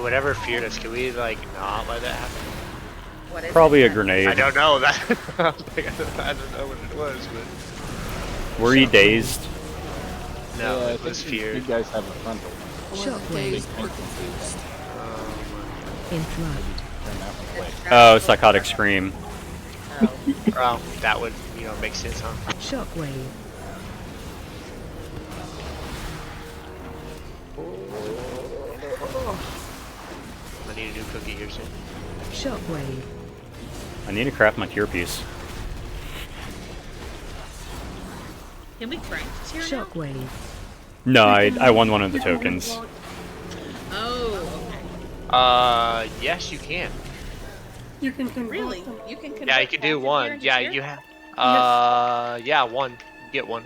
And whatever feared us, can we like not let that happen? What is Probably it? a grenade. I don't know that. I don't know what it was, but. Were you dazed? No, yeah, it was feared. You guys have a frontal. Shockwave. Interrupt. Oh, psychotic scream. Oh, that would, make sense, huh? Shockwave. I need a new cookie here soon. Shockwave. I need to craft my tier piece. Can we crank tier now? Shockwave. No, I won one of the tokens. Oh, okay. Yes, you can. You can convert Really? them. You can convert Yeah, you can do crafted one. gear into Yeah, tier? you have. Yeah, one. Get one.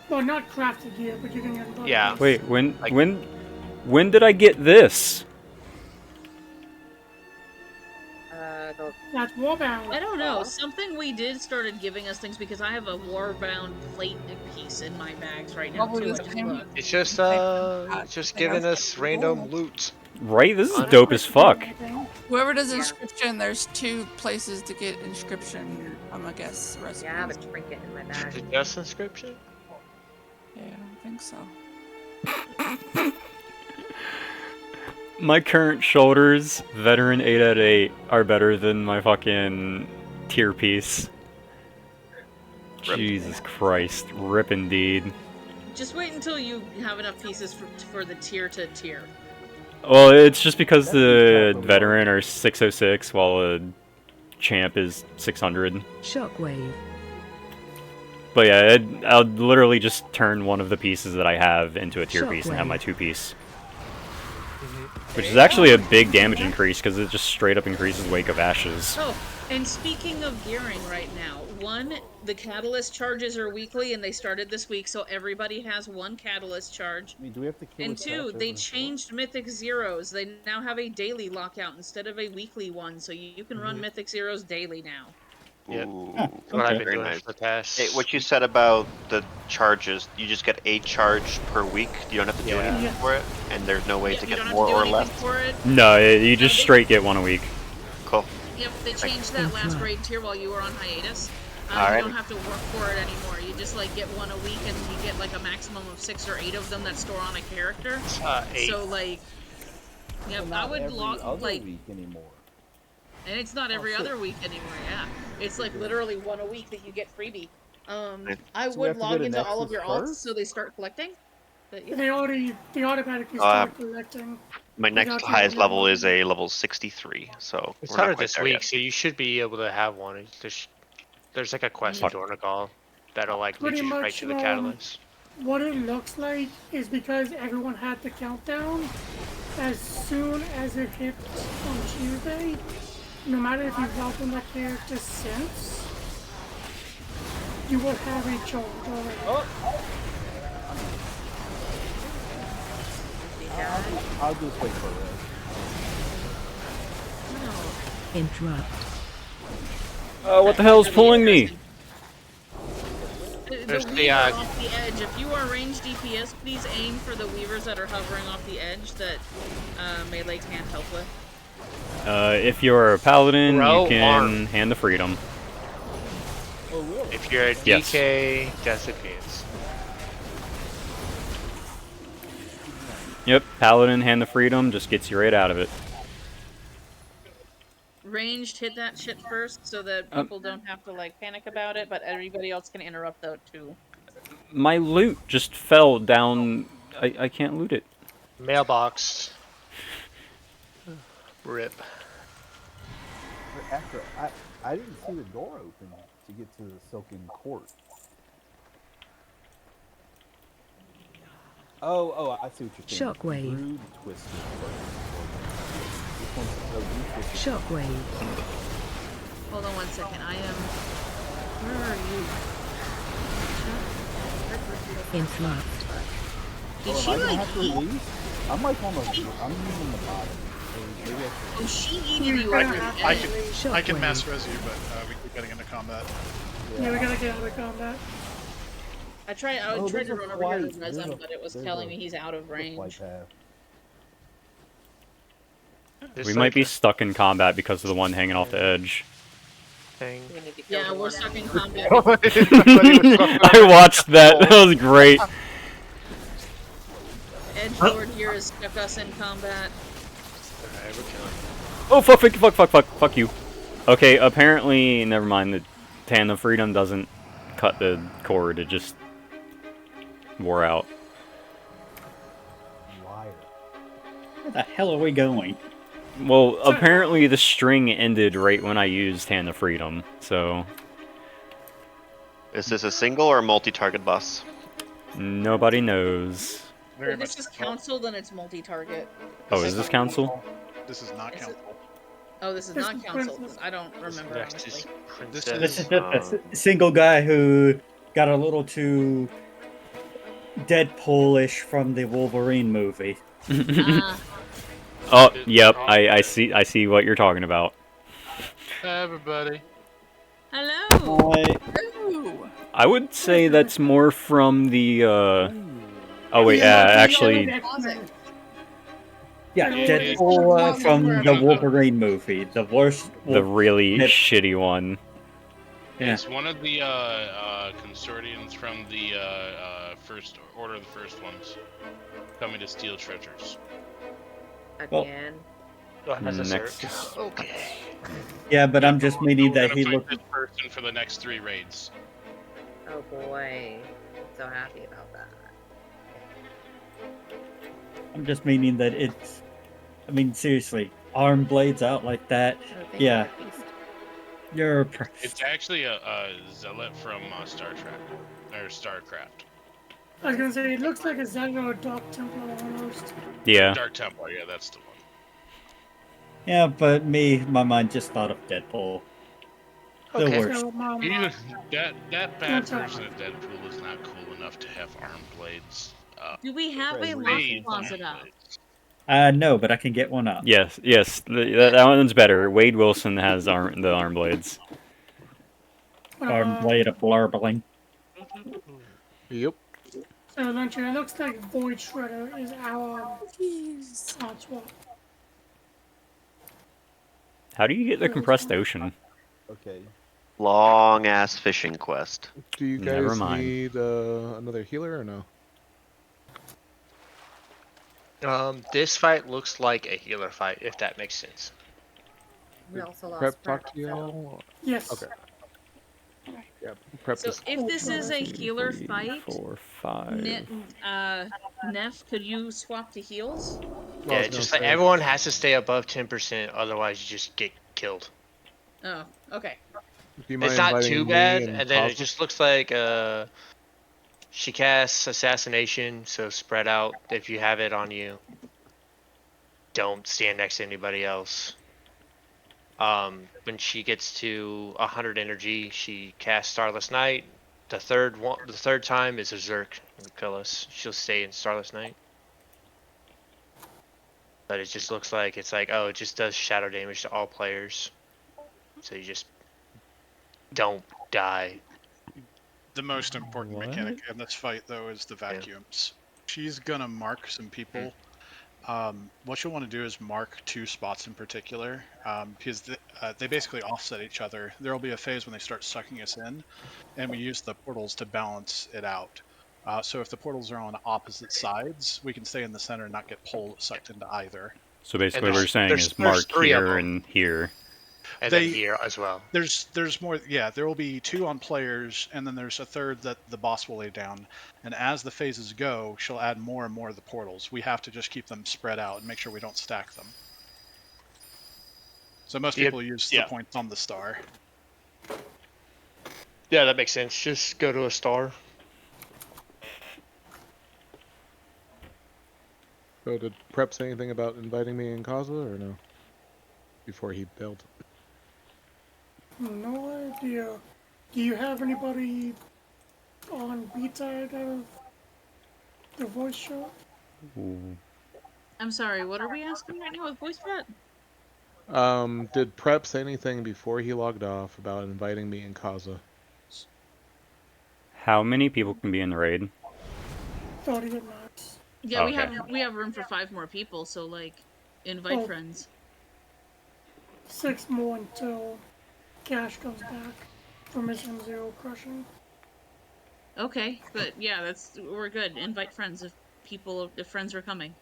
Well, not crafted gear, but you can get both. Yeah. Wait, when did I get this? That's warbound. I don't know. Something we did started giving us things because I have a warbound plate piece in my bags right now Probably too. the I just same. looked. It's just giving us random loot. Right? This is dope as fuck. Whoever does inscription, there's 2 places to get inscription. I'm gonna guess recipes. Yeah, I have a trinket in my bag. Is it just inscription? Yeah, I don't think so. My current shoulders, veteran 8 out of 8, are better than my fucking tier piece. Rip. Jesus Christ, rip indeed. Just wait until you have enough pieces for the tier to tier. Well, it's just because the veteran are 606 while the champ is 600. Shockwave. But yeah, I'll literally just turn one of the pieces that I have into a tier piece and have my 2-piece. Which is actually a big damage increase because it just straight up increases Wake of Ashes. Oh, and speaking of gearing right now, one, the catalyst charges are weekly and they started this week, so everybody has one catalyst charge. I mean, do we have to kill And his two, patch they over changed Mythic Zeros. They now have a daily lockout instead of a weekly one, so you can run Mythic Zeros daily now. Yep. Ooh, That's what I've been very doing nice. for the past. Hey, what you said about the charges, you just get a charge per week. You don't have to do Yeah. anything for it, and there's no way Yeah, to you get don't have more to do or anything less. for it. No, you just straight get one a week. Cool. Yep, they changed that last raid tier while you were on hiatus. You Alright. don't have to work for it anymore. You just like get one a week, and you get like a maximum of 6 or 8 of them that store on a character. 8. So like, yep, I would log like, week anymore. and it's not every other week anymore. Yeah, it's like literally one a week that you get freebie. I So we would have to go log to into all of Nexus your alts first? so they start collecting. But yeah. They automatically start collecting. My next Without you highest even level knowing. is a level 63, so We we're not started quite this there week, yet. so you should be able to have one. There's like a quest in Dornagal that'll like lead Pretty you right much, to the catalyst. What it looks like is because everyone had the countdown, as soon as it hit on Tuesday, no matter if you've logged in that character since, you will have a charge already. I'll just wait for it. Interrupt. What the hell's pulling me? There's The the, Weaver off the edge. If you are range DPS, please aim for the Weavers that are hovering off the edge that melee can't help with. If you're a paladin, Throw you can arm. hand the freedom. If you're a Yes. DK, death advance. Yep, paladin, hand the freedom, just gets you right out of it. Ranged, hit that shit first so that people don't have to like panic about it, but everybody else can interrupt though too. My loot just fell down. I can't loot it. Mailbox. Rip. After I didn't see the door open to get to the Silken Court. Oh, I see what you're saying. Shockwave. Brood Twisted This one's twisted. Shockwave. Hold on one second. I am. Where are you? Interrupt. Did she I like have to eat? leave? I'm like on the using the bottom. So maybe I should- Oh, she eated you at the I edge. I can mass res you, but we keep getting into combat. Yeah, we gotta get out of combat. I tried to there's a run over here to flight. res him, There's a- but it was there's telling a- me he's out of Flight range. path. There's We might like be a stuck in combat because of the one hanging off the edge. thing. We need to kill Yeah, the we're one stuck in hanging combat. I watched that. That was great. Edgelord here has stuck us in combat. Alright, we're killing. Oh fuck you. Okay, apparently, never mind. The Tan of Freedom doesn't cut the cord. It just wore out. Liar. Where the hell are we going? Well, apparently the string ended right when I used Hand of Freedom, so... Is this a single or multi-target boss? Nobody knows. Very If much. this is council, then it's multi-target. Oh, is this council? This is not Is it- council. Oh, this is This not is council. princess. I don't remember, Next honestly. is This princess. This is just a single guy who got a little too Deadpoolish from the Wolverine movie. Oh, yep, I see what you're talking about. Everybody. Hello! Ooh. I would say that's more from the, Oh wait, Yeah, actually... Yeah, Yeah, Deadpool it's from one the of Wolverine movie. The worst. The really Dead- shitty one. Yeah. It's one of the consortiums from the first order of the first ones coming to steal treasures. Well, again. Next. Okay. Yeah, but I'm just meaning We're that gonna he fight looked. this person for the next 3 raids. Oh boy. I'm so happy about that. I'm just meaning that it's. I mean, seriously, arm blades out like that. Oh, thank Yeah, you, Beast. you're. It's actually a zealot from Star Trek or StarCraft. I was gonna say, it looks like a Zelda or Dark Templar almost. Yeah. Dark Templar, yeah, that's the one. Yeah, but my mind just thought of Deadpool. The Okay. worst. So, Even that bad version of Deadpool is not cool enough to have arm blades. Do we have a lock Blades, closet arm up? blades. No, but I can get one up. Yes, that one's better. Wade Wilson has the arm blades. Arm blade of blarbling. Yep. So, Luncher, it looks like Void Shredder is our slot swap. How do you get the compressed ocean? Okay. Long ass fishing quest. Do you Never guys mind. need another healer or no? This fight looks like a healer fight, if that makes sense. We also lost Prep Prep, talk to y'all? Yes. Okay. Yeah, Prep So is if this is a healer 3, fight, 4, 5. Neff, could you swap to heals? Well, I Yeah, was just gonna like say- everyone has to stay above 10%, otherwise you just get killed. Oh, okay. Do you mind It's not inviting too me bad, and and then it Cosmo? just looks like she casts assassination, so spread out if you have it on you. Don't stand next to anybody else. When she gets to 100 energy, she casts Starless Night. The third time is a Zerk and kill us. She'll stay in Starless Night. But it just looks like it's like, oh, it just does shadow damage to all players. So you just don't die. The most important mechanic in this fight, though, is the vacuums. She's gonna mark some people. What you'll want to do is mark 2 spots in particular, because they basically offset each other. There will be a phase when they start sucking us in, and we use the portals to balance it out. So if the portals are on opposite sides, we can stay in the center and not get sucked into either. So basically what you're saying is mark here and here. And then here as well. There's more. Yeah, there will be 2 on players, and then there's a third that the boss will lay down. And as the phases go, she'll add more and more of the portals. We have to just keep them spread out and make sure we don't stack them. So most people use the points on the star. Yeah, that makes sense. Just go to a star. So did Prep say anything about inviting me and Kaza or no? Before he bailed. No idea. Do you have anybody on B-side of the voice show? Ooh. I'm sorry, what are we asking right now with voice chat? Did Prep say anything before he logged off about inviting me and Kaza? How many people can be in the raid? 30 at max. Yeah, Okay. we have room for 5 more people, so like invite friends. 6 more until Cash comes back from his M0 crushing. Okay, but yeah, we're good. Invite friends if friends are coming.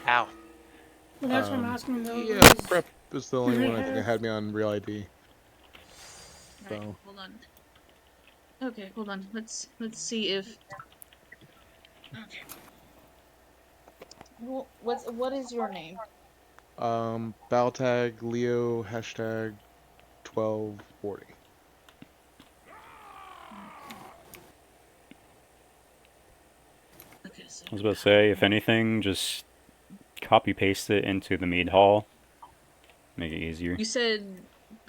Ow. Well, that's what I'm asking though. Yeah, Prep is the only do they one I think that have- had me on Real ID. Right, So hold on. Okay, hold on. Let's see if. Okay. Well, what is your name? battle tag Leo hashtag 1240. Okay, so I was about to say, if anything, just copy paste it into the mead hall. Make it easier. you said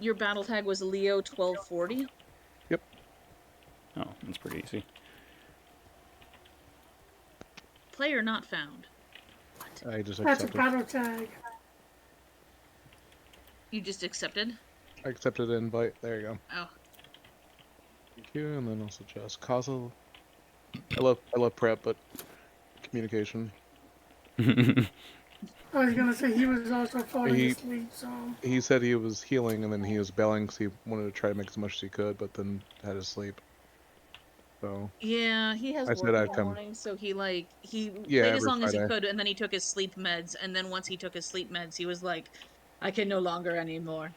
your battle tag was Leo 1240. Yep. Oh, that's pretty easy. Player not found. I just That's a accepted. battle tag. You just accepted? I accepted the invite. There you go. Oh. Thank you, and then also just causal. I love Prep, but communication. I was gonna say he was also falling asleep, so. He said he was healing, and then he was bailing because he wanted to try to make as much as he could, but then had to sleep. So. Yeah, he has I work said in I'd the come. morning, so he Yeah, played as every long as he Friday. could, and then he took his sleep meds, and then once he took his sleep meds, he was like, I can no longer anymore.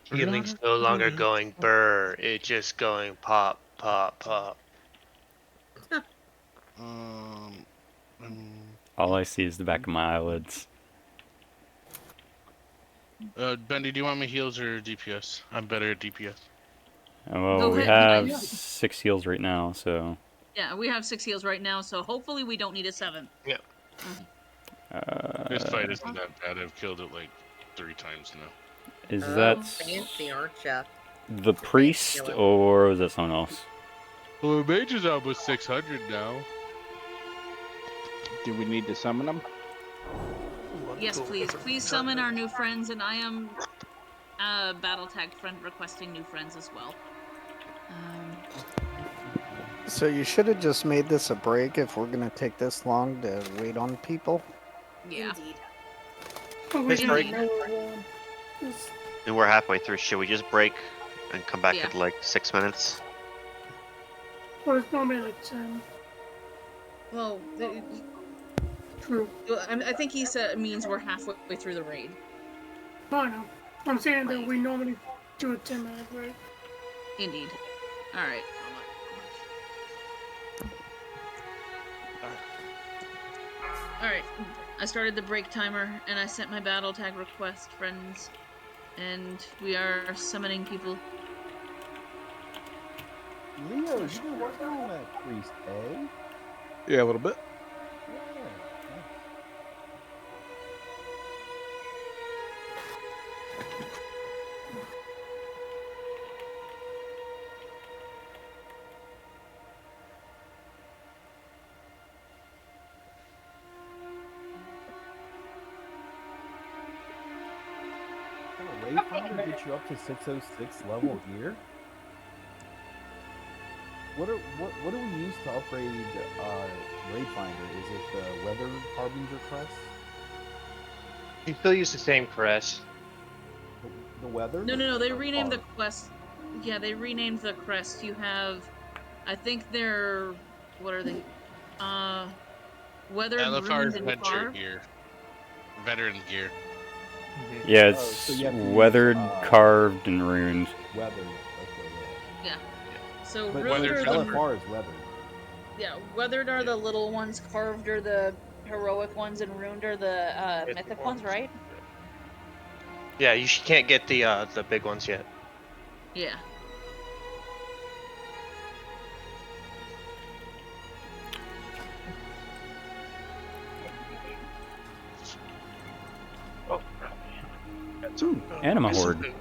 Healing's no longer going burr. It's just going pop, pop, pop. All I see is the back of my eyelids. Bendy, do you want me heals or DPS? I'm better at DPS. Well, Go we ahead, have yeah. 6 heals right now, so. Yeah, we have 6 heals right now, so hopefully we don't need a 7th. Yeah. This fight isn't that bad. I've killed it like 3 times now. Is Oh, that fancy, aren't ya? the priest, or is that someone else? Well, the mage is almost 600 now. Do we need to summon them? Yes, please. Please summon our new friends, and I am battle tag friend requesting new friends as well. So you should have just made this a break if we're gonna take this long to wait on people. Yeah. Indeed. But we Let's didn't break. know And we're halfway through. Should we just break and come back Yeah. at like 6 minutes? well, it's normally like 10. Well, True. I think he said it means we're halfway through the raid. No, I know. I'm saying that we normally do a 10-minute break. Indeed. Alright. Alright. I started the break timer, and I sent my battle tag request, friends. And we are summoning people. Leo, you've been working on that priest, eh? Yeah, a little bit. Can a raid finder get you up to 606 level gear? What do we use to upgrade raid finder? Is it the weather harbinger crest? You still use the same crest. The weather? No, they renamed the quest. Yeah, they renamed the crest. You have, I think they're, what are they? Weathered, LFR ruined, is and venture carved. gear. Veteran gear. Yeah, Oh, it's so you have to use, weathered, carved, and ruined. Weathered. Okay, Yeah. So But ruined are the LFR is weathered. yeah, weathered are the little ones, carved are the heroic ones, and ruined are the mythic ones, right? Yeah, you can't get the big ones yet. Yeah. Ooh, Anima Horde.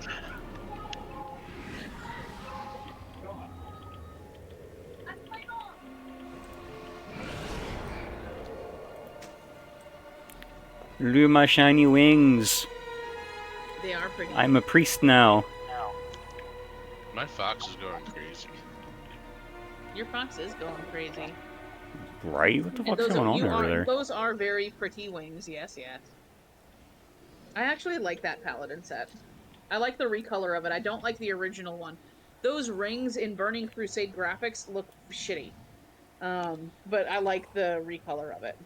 Look at my shiny wings. They are pretty. I'm a priest now. My fox is going crazy. Your fox is going crazy. Right? What the And fuck's going on over there? those are very pretty wings. Yes, yes. I actually like that paladin set. I like the recolor of it. I don't like the original one. Those rings in Burning Crusade graphics look shitty. But I like the recolor of it.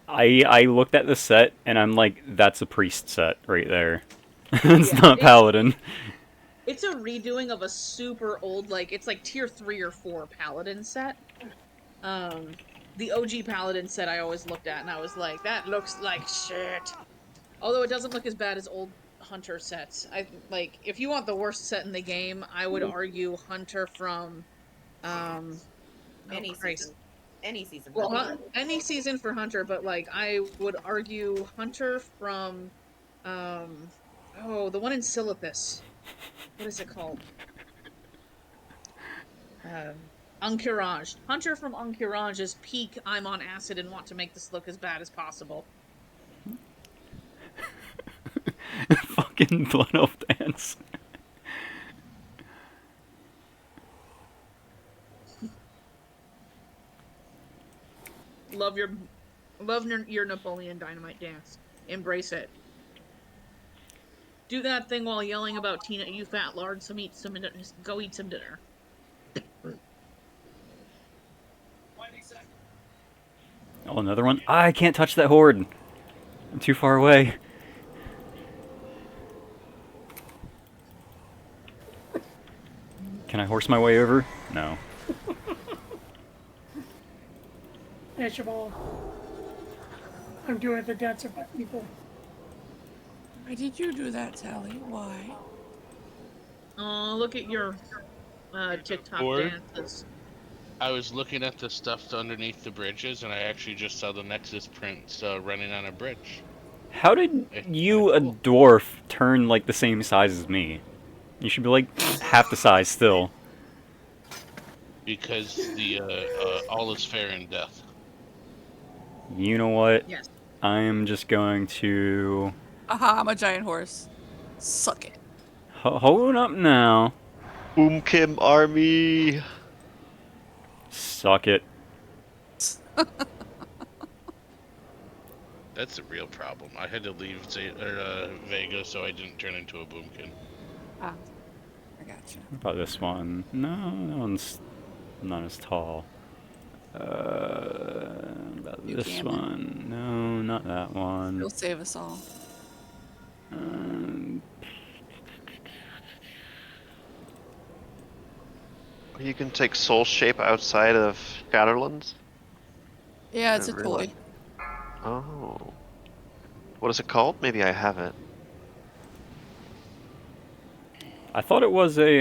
I looked at the set and I'm like, that's a priest set right there. It's not paladin. It's a redoing of a super old, like, it's like tier 3 or 4 paladin set. The OG paladin set I always looked at and I was like, that looks like shit. Although it doesn't look as bad as old Hunter sets. Like, if you want the worst set in the game, I would argue Hunter from Any season. Any season. Well, any season for Hunter, but like I would argue Hunter from the one in Silithus. What is it called? Encouraged. Hunter from Encourage's peak I'm on acid and want to make this look as bad as possible. Fucking Blood Elf dance. Love your Napoleon Dynamite dance. Embrace it. Do that thing while yelling about Tina, you fat lard, go eat some dinner. Oh, another one? I can't touch that horde. I'm too far away. Can I horse my way over? No. Hey, ball. I'm doing the dance of my people. Why did you do that, Sally? Why? Oh, look at your TikTok dances. I was looking at the stuff underneath the bridges, and I actually just saw the Nexus prints running on a bridge. How did you, a dwarf, turn like the same size as me? You should be like half the size still. Because the all is fair in death. You know what? Yes. I'm just going to... Aha, I'm a giant horse. Suck it. Hold up now. Boom Kim army. Suck it. That's a real problem. I had to leave Vega so I didn't turn into a boomkin. Ah, I gotcha. What about this one? No, that one's not as tall. About this one? No, not that one. You'll save us all. You can take soul shape outside of Shadowlands? Yeah, it's a toy. Oh. What is it called? Maybe I have it. I thought it was a,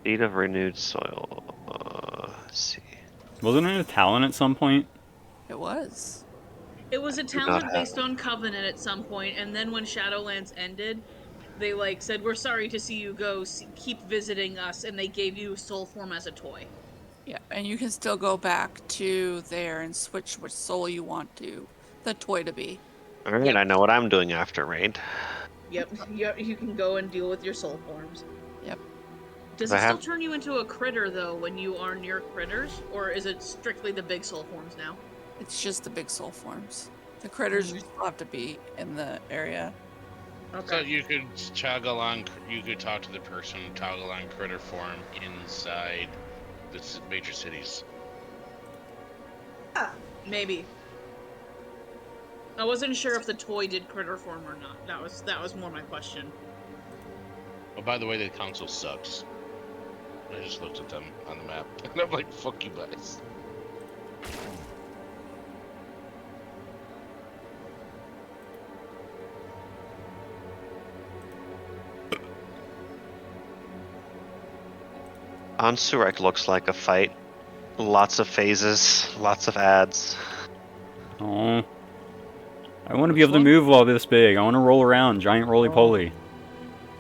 Seed of renewed soil. Let's see. Wasn't it a talent at some point? It was. It was a talent based on Covenant at some point, and then when Shadowlands ended, they like said, "We're sorry to see you go. Keep visiting us," and they gave you soul form as a toy. Yeah, and you can still go back to there and switch which soul you want the toy to be. All right, I know what I'm doing after raid. Yep, you can go and deal with your soul forms. Yep. Does it still turn you into a critter though when you are near critters, or is it strictly the big soul forms now? It's just the big soul forms. The critters still have to be in the area. Okay. So you could toggle on. You could talk to the person, toggle on critter form inside the major cities. Maybe. I wasn't sure if the toy did critter form or not. That was more my question. Oh, by the way, the council sucks. I just looked at them on the map, and I'm like, "Fuck you guys." On Surek looks like a fight. Lots of phases, lots of ads. Oh. I want to be able to move while this big. I want to roll around, giant roly-poly.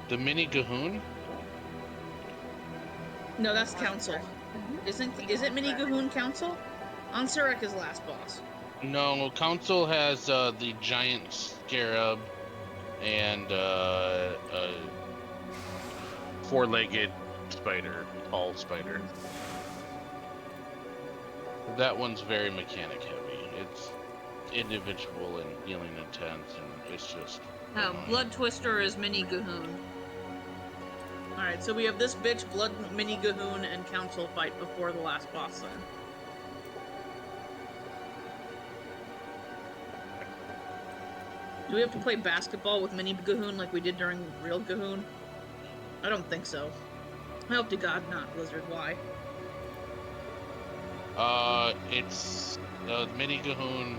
The mini Gahoon? No, that's Council. Is it Mini Gahoon Council? Ansurek is last boss. No, Council has the giant scarab and a four-legged spider, tall spider. That one's very mechanic heavy. It's individual and healing intense, and it's just annoying. Blood Twister is Mini Gahoon. Alright, so we have this bitch, Blood Mini Gahoon, and Council fight before the last boss then. Do we have to play basketball with Mini Gahoon like we did during Real Gahoon? I don't think so. I hope to God not, Blizzard. Why? It's Mini Gahoon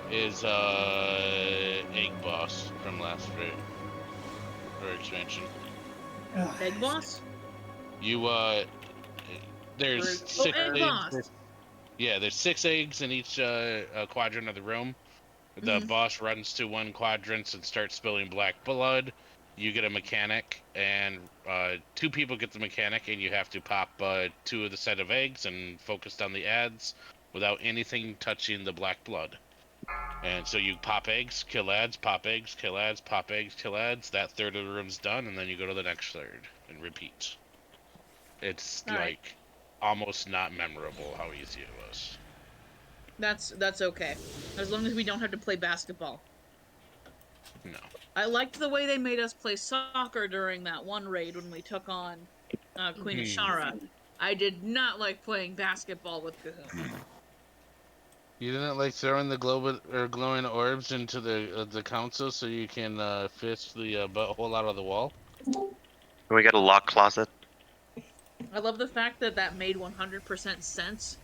is Egg Boss from last raid or expansion. Egg Boss? You there's six Egg eggs. Boss. Yeah, there's 6 eggs in each quadrant of the room. The boss runs to one quadrant and starts spilling black blood. You get a mechanic, and 2 people get the mechanic, and you have to pop 2 of the set of eggs and focus on the ads without anything touching the black blood. And so you pop eggs, kill ads, pop eggs, kill ads, pop eggs, kill ads. That third of the room's done, and then you go to the next third and repeat. It's like almost not memorable how easy it was. That's okay. As long as we don't have to play basketball. No. I liked the way they made us play soccer during that one raid when we took on Queen Ashara. I did not like playing basketball with Gahoon. You didn't like throwing the glowing orbs into the council so you can fish the butthole out of the wall? We got a lock closet. I love the fact that that made 100% sense,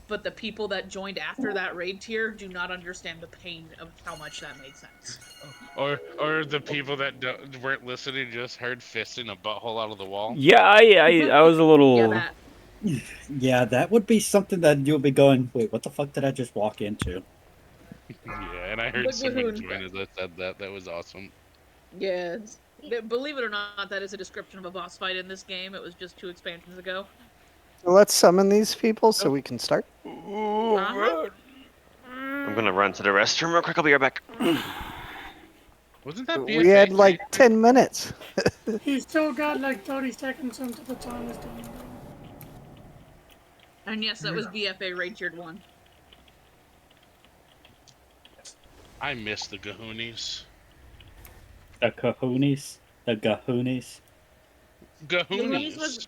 but the people that joined after that raid tier do not understand the pain of how much that made sense. Or the people that weren't listening just heard fisting a butthole out of the wall? Yeah, I was a little... Yeah, that. Yeah, that would be something that you'll be going, wait, what the fuck did I just walk into? Yeah, and I heard someone join as I said that. That was awesome. Yeah, believe it or not, that is a description of a boss fight in this game. It was just 2 expansions ago. So let's summon these people so we can start. I'm gonna run to the restroom real quick. I'll be right back. Wasn't that We had like 10 minutes. He's still got like 30 seconds until the time is done. And yes, that was BFA raid tiered 1. I miss the Gahoonies. The Cahoonies? The Gahoonies? Gahoonies!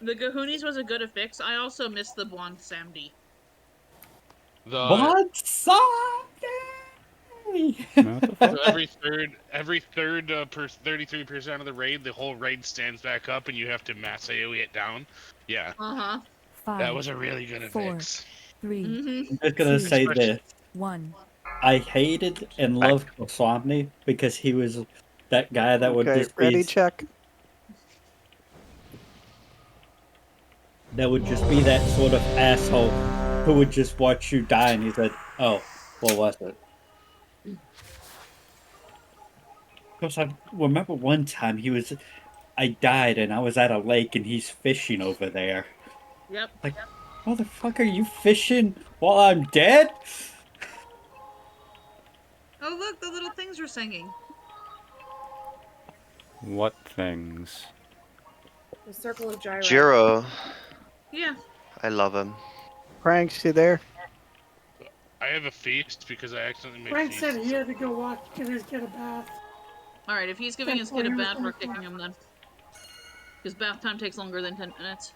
The Gahoonies was a good affix. I also miss the blonde Samdi. Blonde Samdi! So every third 33% of the raid, the whole raid stands back up and you have to mass AoE it down. Yeah. Uh-huh. That was a really good affix. 3, I'm just gonna say this. 1. I hated and loved Oswamni because he was that guy that would just be... ready, check. That would just be that sort of asshole who would just watch you die and he said, oh, what was it? Because I remember one time I died and I was at a lake and he's fishing over there. Yep. Like, motherfucker, you fishing while I'm dead? Oh, look, the little things are singing. What things? The circle of gyro. Jiro. Yeah. I love him. Pranks, you there? I have a feast because I accidentally made Frank feast. said he had to go watch his kid a bath. Alright, if he's giving his kid a bath, we're kicking him then. Because bath time takes longer than 10 minutes.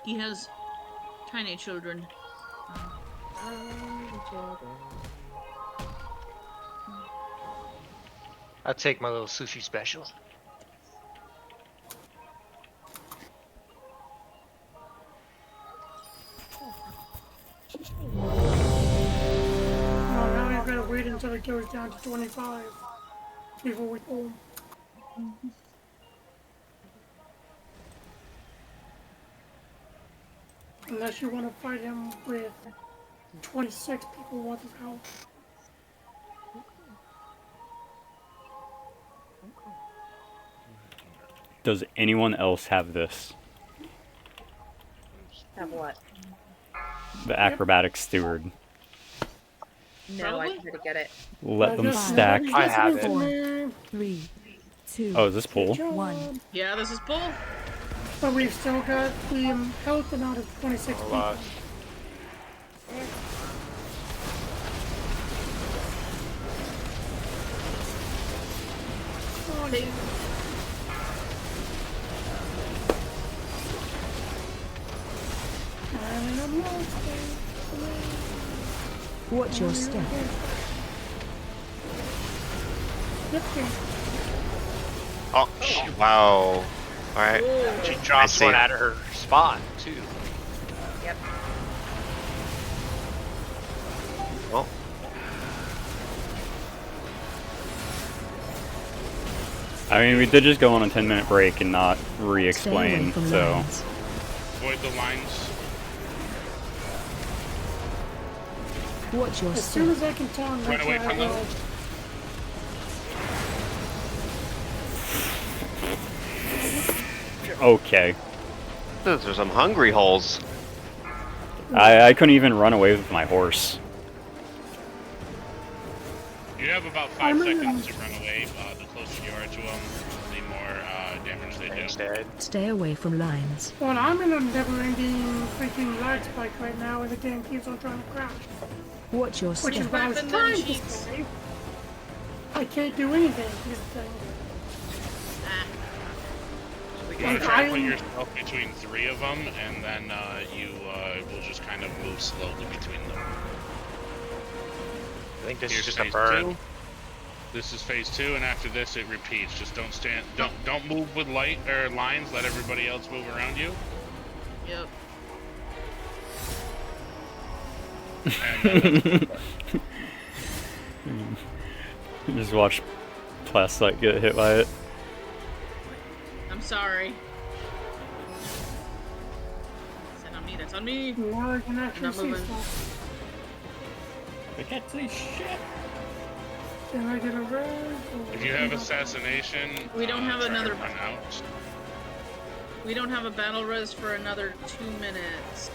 He has tiny children. I'll take my little sushi special. Oh, now we've got to wait until it goes down to 25 before we pull him. Unless you want to fight him with 26 people worth of health. Does anyone else have this? Have what? The acrobatic steward. No, I tried to get it. Let them stack. I have it. 4, 3, 2, Oh, is this pool? 1. Yeah, this is bull. But we've still got the health amount of 26 people. Watch your step. Oh, wow. Alright. She I drops see. one out of her spot, too. Yep. Well. I mean, we did just go on a 10-minute break and not Stay re-explain, away from so... lines. Avoid the lines. Watch your As step. soon as I can tell I'm Run away from them. Okay. Those are some hungry holes. I couldn't even run away with my horse. You have about 5 seconds to run away. The closer you are to them, the more damage they do. Stay away from lines. Well, I'm in a never-ending freaking lag spike right now, and the game keeps on trying to crash. Watch your Which step. is what I was trying to say. I can't do anything. Is the thing. You want to try to put yourself between 3 of them, and then you will just kind of move slowly between them. I think this Here's is just a phase burn. 2. This is phase 2, and after this it repeats. Just don't move with light or lines. Let everybody else move around you. Yep. Just watch Plastite get hit by it. I'm sorry. That's on me. That's on me. Now I can I'm actually not see moving. stuff. I can't see shit. Can I get a red? If you have assassination, We don't have try to another. run out. We don't have a battle res for another 2 minutes.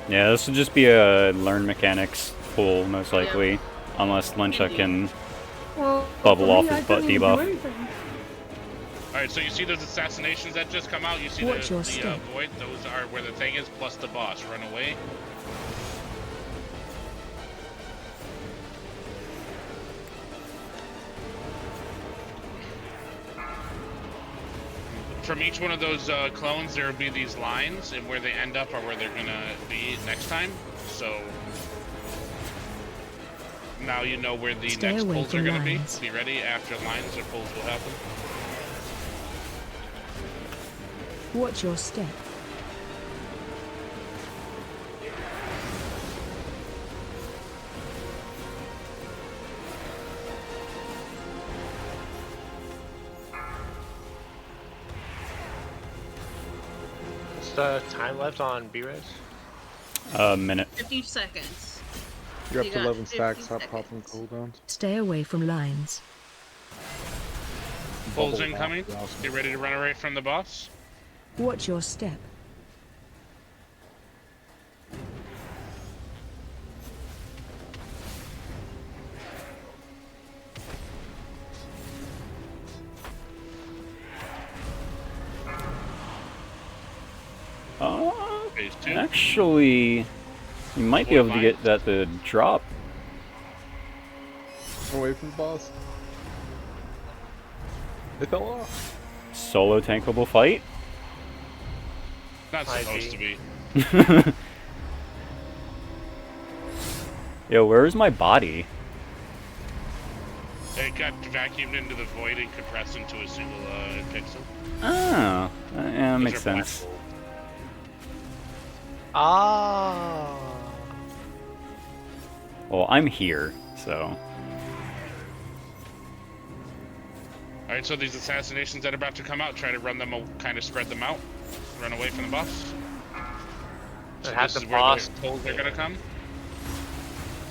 Yeah, this would just be a learn mechanics pool, most likely. Unless Lyncha can bubble off his butt debuff. Alright, so you see those assassinations that just come out? You see Watch your the step. void? Those are where the thing is, plus the boss. Run away. From each one of those clones, there will be these lines, and where they end up are where they're gonna be next time. So now you know where the Stay next away pulls are from gonna lines. be. Be ready after lines or pulls will happen. Watch your step. What's the time left on B-Res? A minute. 50 seconds. You're up You to got 11 stacks, 50 stop popping cooldowns. Stay away from lines. Pulls Bubble incoming. bath, awesome. Get ready to run away from the boss. Watch your step. Phase 2. Actually, you might be able to get that to drop. Away from the boss. They fell off. Solo tankable fight? Not supposed to be. Yo, where is my body? It got vacuumed into the void and compressed into a single pixel. Oh, yeah, Those makes are black sense. holes. Ah. Well, I'm here, so... Alright, so these assassinations that are about to come out, try to run them, kind of spread them out. Run away from the boss. So have this the is where boss- the pulls are going to come.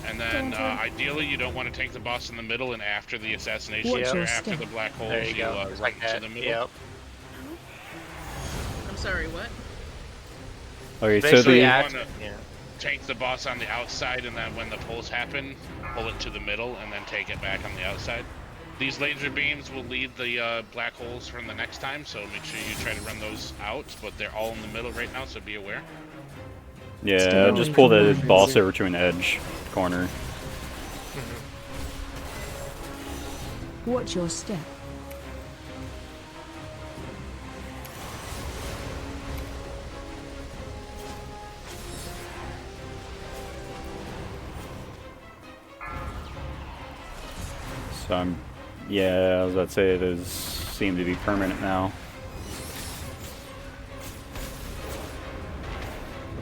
And then, ideally, you don't want to tank the boss in the middle, and after the assassination, Watch or your after step. the black holes, There you go. run Just like to that. the middle. Yep. I'm sorry, what? Okay, so Basically, the... after, yeah. tank the boss on the outside, and then when the pulls happen, pull it to the middle, and then take it back on the outside. These laser beams will lead the black holes from the next time, so make sure you try to run those out, but they're all in the middle right now, so be aware. Yeah, just pull the boss over to an edge corner. Watch your step. So yeah, I was about to say those seem to be permanent now.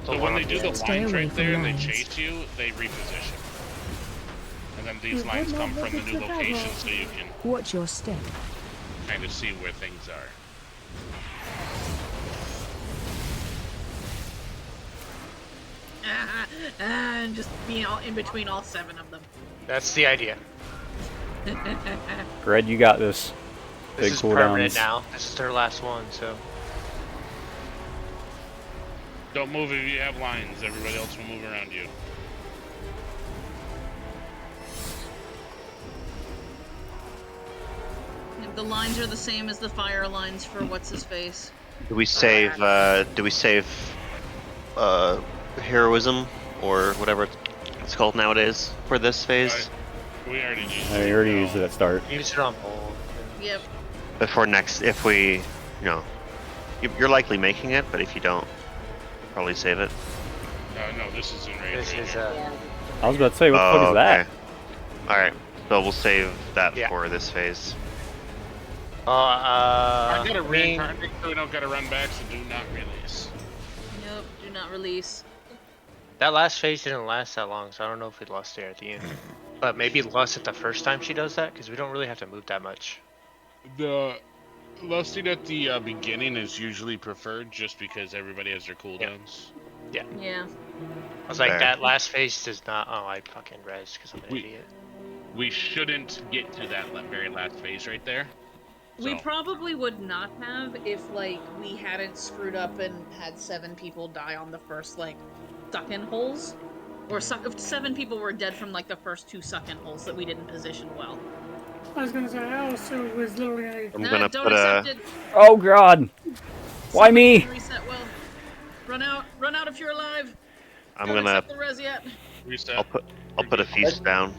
So when they do the lines right there and they chase you, they reposition. And then these lines come from the new location, so you can Watch your step. kind of see where things are. And just being all in between all 7 of them. That's the idea. Gred, you got this. This Big is cooldowns. permanent now. This is their last one, so. Don't move if you have lines. Everybody else will move around you. The lines are the same as the fire lines for what's his face. Do we save? Heroism or whatever it's called nowadays for this phase? We already used I already used it at start. Use it on pole. Yep. Before next, if we, you're likely making it, but if you don't, probably save it. No, this is in range. This is I was about to say, what the fuck is that? Alright, so we'll save that for this phase. I gotta reincarnate, so we don't gotta run back, so do not release. Nope, do not release. That last phase didn't last that long, so I don't know if we lost there at the end. But maybe lost it the first time she does that, because we don't really have to move that much. The lusting at the beginning is usually preferred, just because everybody has their cooldowns. Yeah. Yeah. I was like, that last phase does not. Oh, I fucking res because I'm an idiot. We shouldn't get to that very last phase right there. We probably would not have if, like, we hadn't screwed up and had 7 people die on the first, like, suck-in holes. Or if 7 people were dead from, like, the first 2 suck-in holes that we didn't position well. I was gonna say, I also was literally. I'm gonna don't put accept it. Oh god! Why me? Reset well. Run out if you're alive. I'm Don't gonna. accept the res yet. Reset. I'll put a feast down.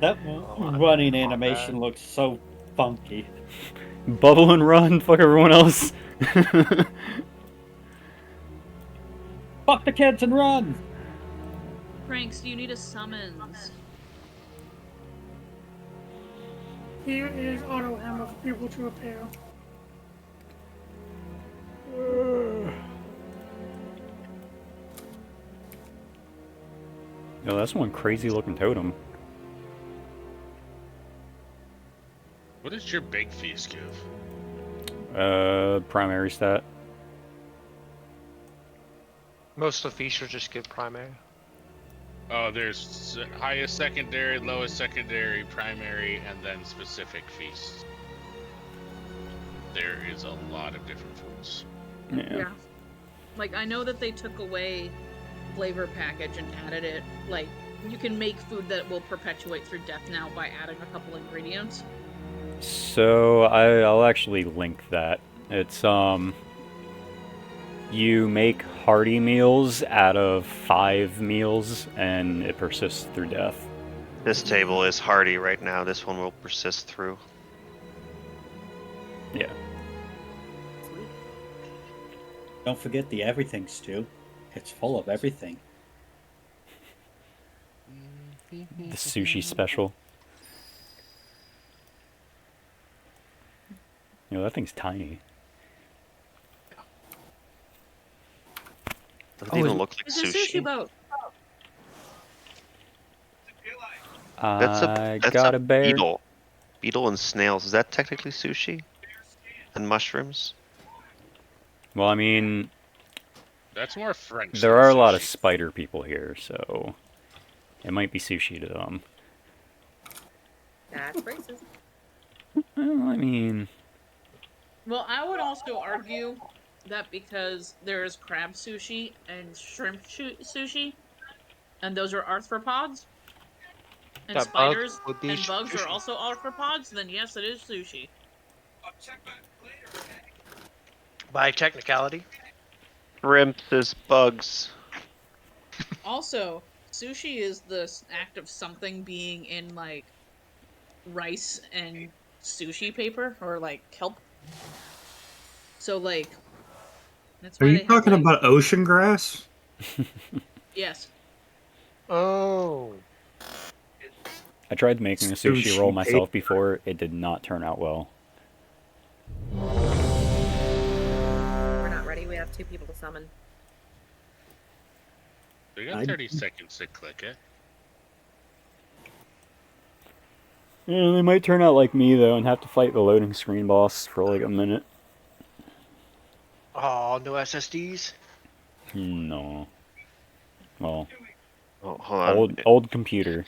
That running animation looks so funky. Bubble and run, fuck everyone else. Fuck the kids and run! Pranks, do you need a summons? Here is auto hammer for people to repair. Yo, that's one crazy looking totem. What does your big feast give? Primary stat. Most of the features just give primary. Oh, there's highest secondary, lowest secondary, primary, and then specific feasts. There is a lot of different foods. Yeah. Like, I know that they took away flavor package and added it. Like, you can make food that will perpetuate through death now by adding a couple ingredients. So I'll actually link that. It's you make hearty meals out of 5 meals, and it persists through death. This table is hearty right now. This one will persist through. Yeah. Don't forget the everything stew. It's full of everything. The sushi special. That thing's tiny. Doesn't even look like It's a sushi. sushi boat. That's got a bear. beetle. Beetle and snails. Is that technically sushi? And mushrooms? Well, I mean, That's more French. there are a lot of spider people here, so it might be sushi to them. That's racist. Well, I mean, Well, I would also argue that because there's crab sushi and shrimp sushi, And those are arthropods. And That bug spiders would be and bugs are sushi. also arthropods. Then yes, it is sushi. By technicality. Shrimps is bugs. Also, sushi is the act of something being in like rice and sushi paper or like kelp. So like that's Are why you they have talking like about ocean grass? yes. Oh. I tried making a sushi roll Sushi myself paper. before. It did not turn out well. We're not ready. We have 2 people to summon. We got 30 seconds to click it. Yeah, they might turn out like me though and have to fight the loading screen boss for like a minute. Oh, no SSDs. No. Well. Oh, hold on. Old computer.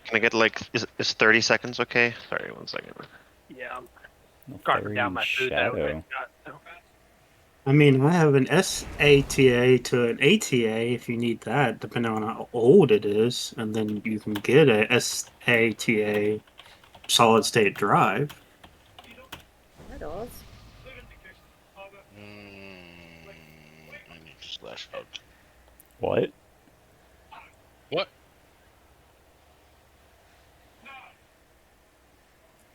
Can I get like is 30 seconds okay? Sorry, 1 second. Yeah, I'm carving down my food that I got. I mean, I have an SATA to an ATA if you need that, depending on how old it is, and then you can get a SATA solid state drive. Hi, dolls. I need to slash out. What? What?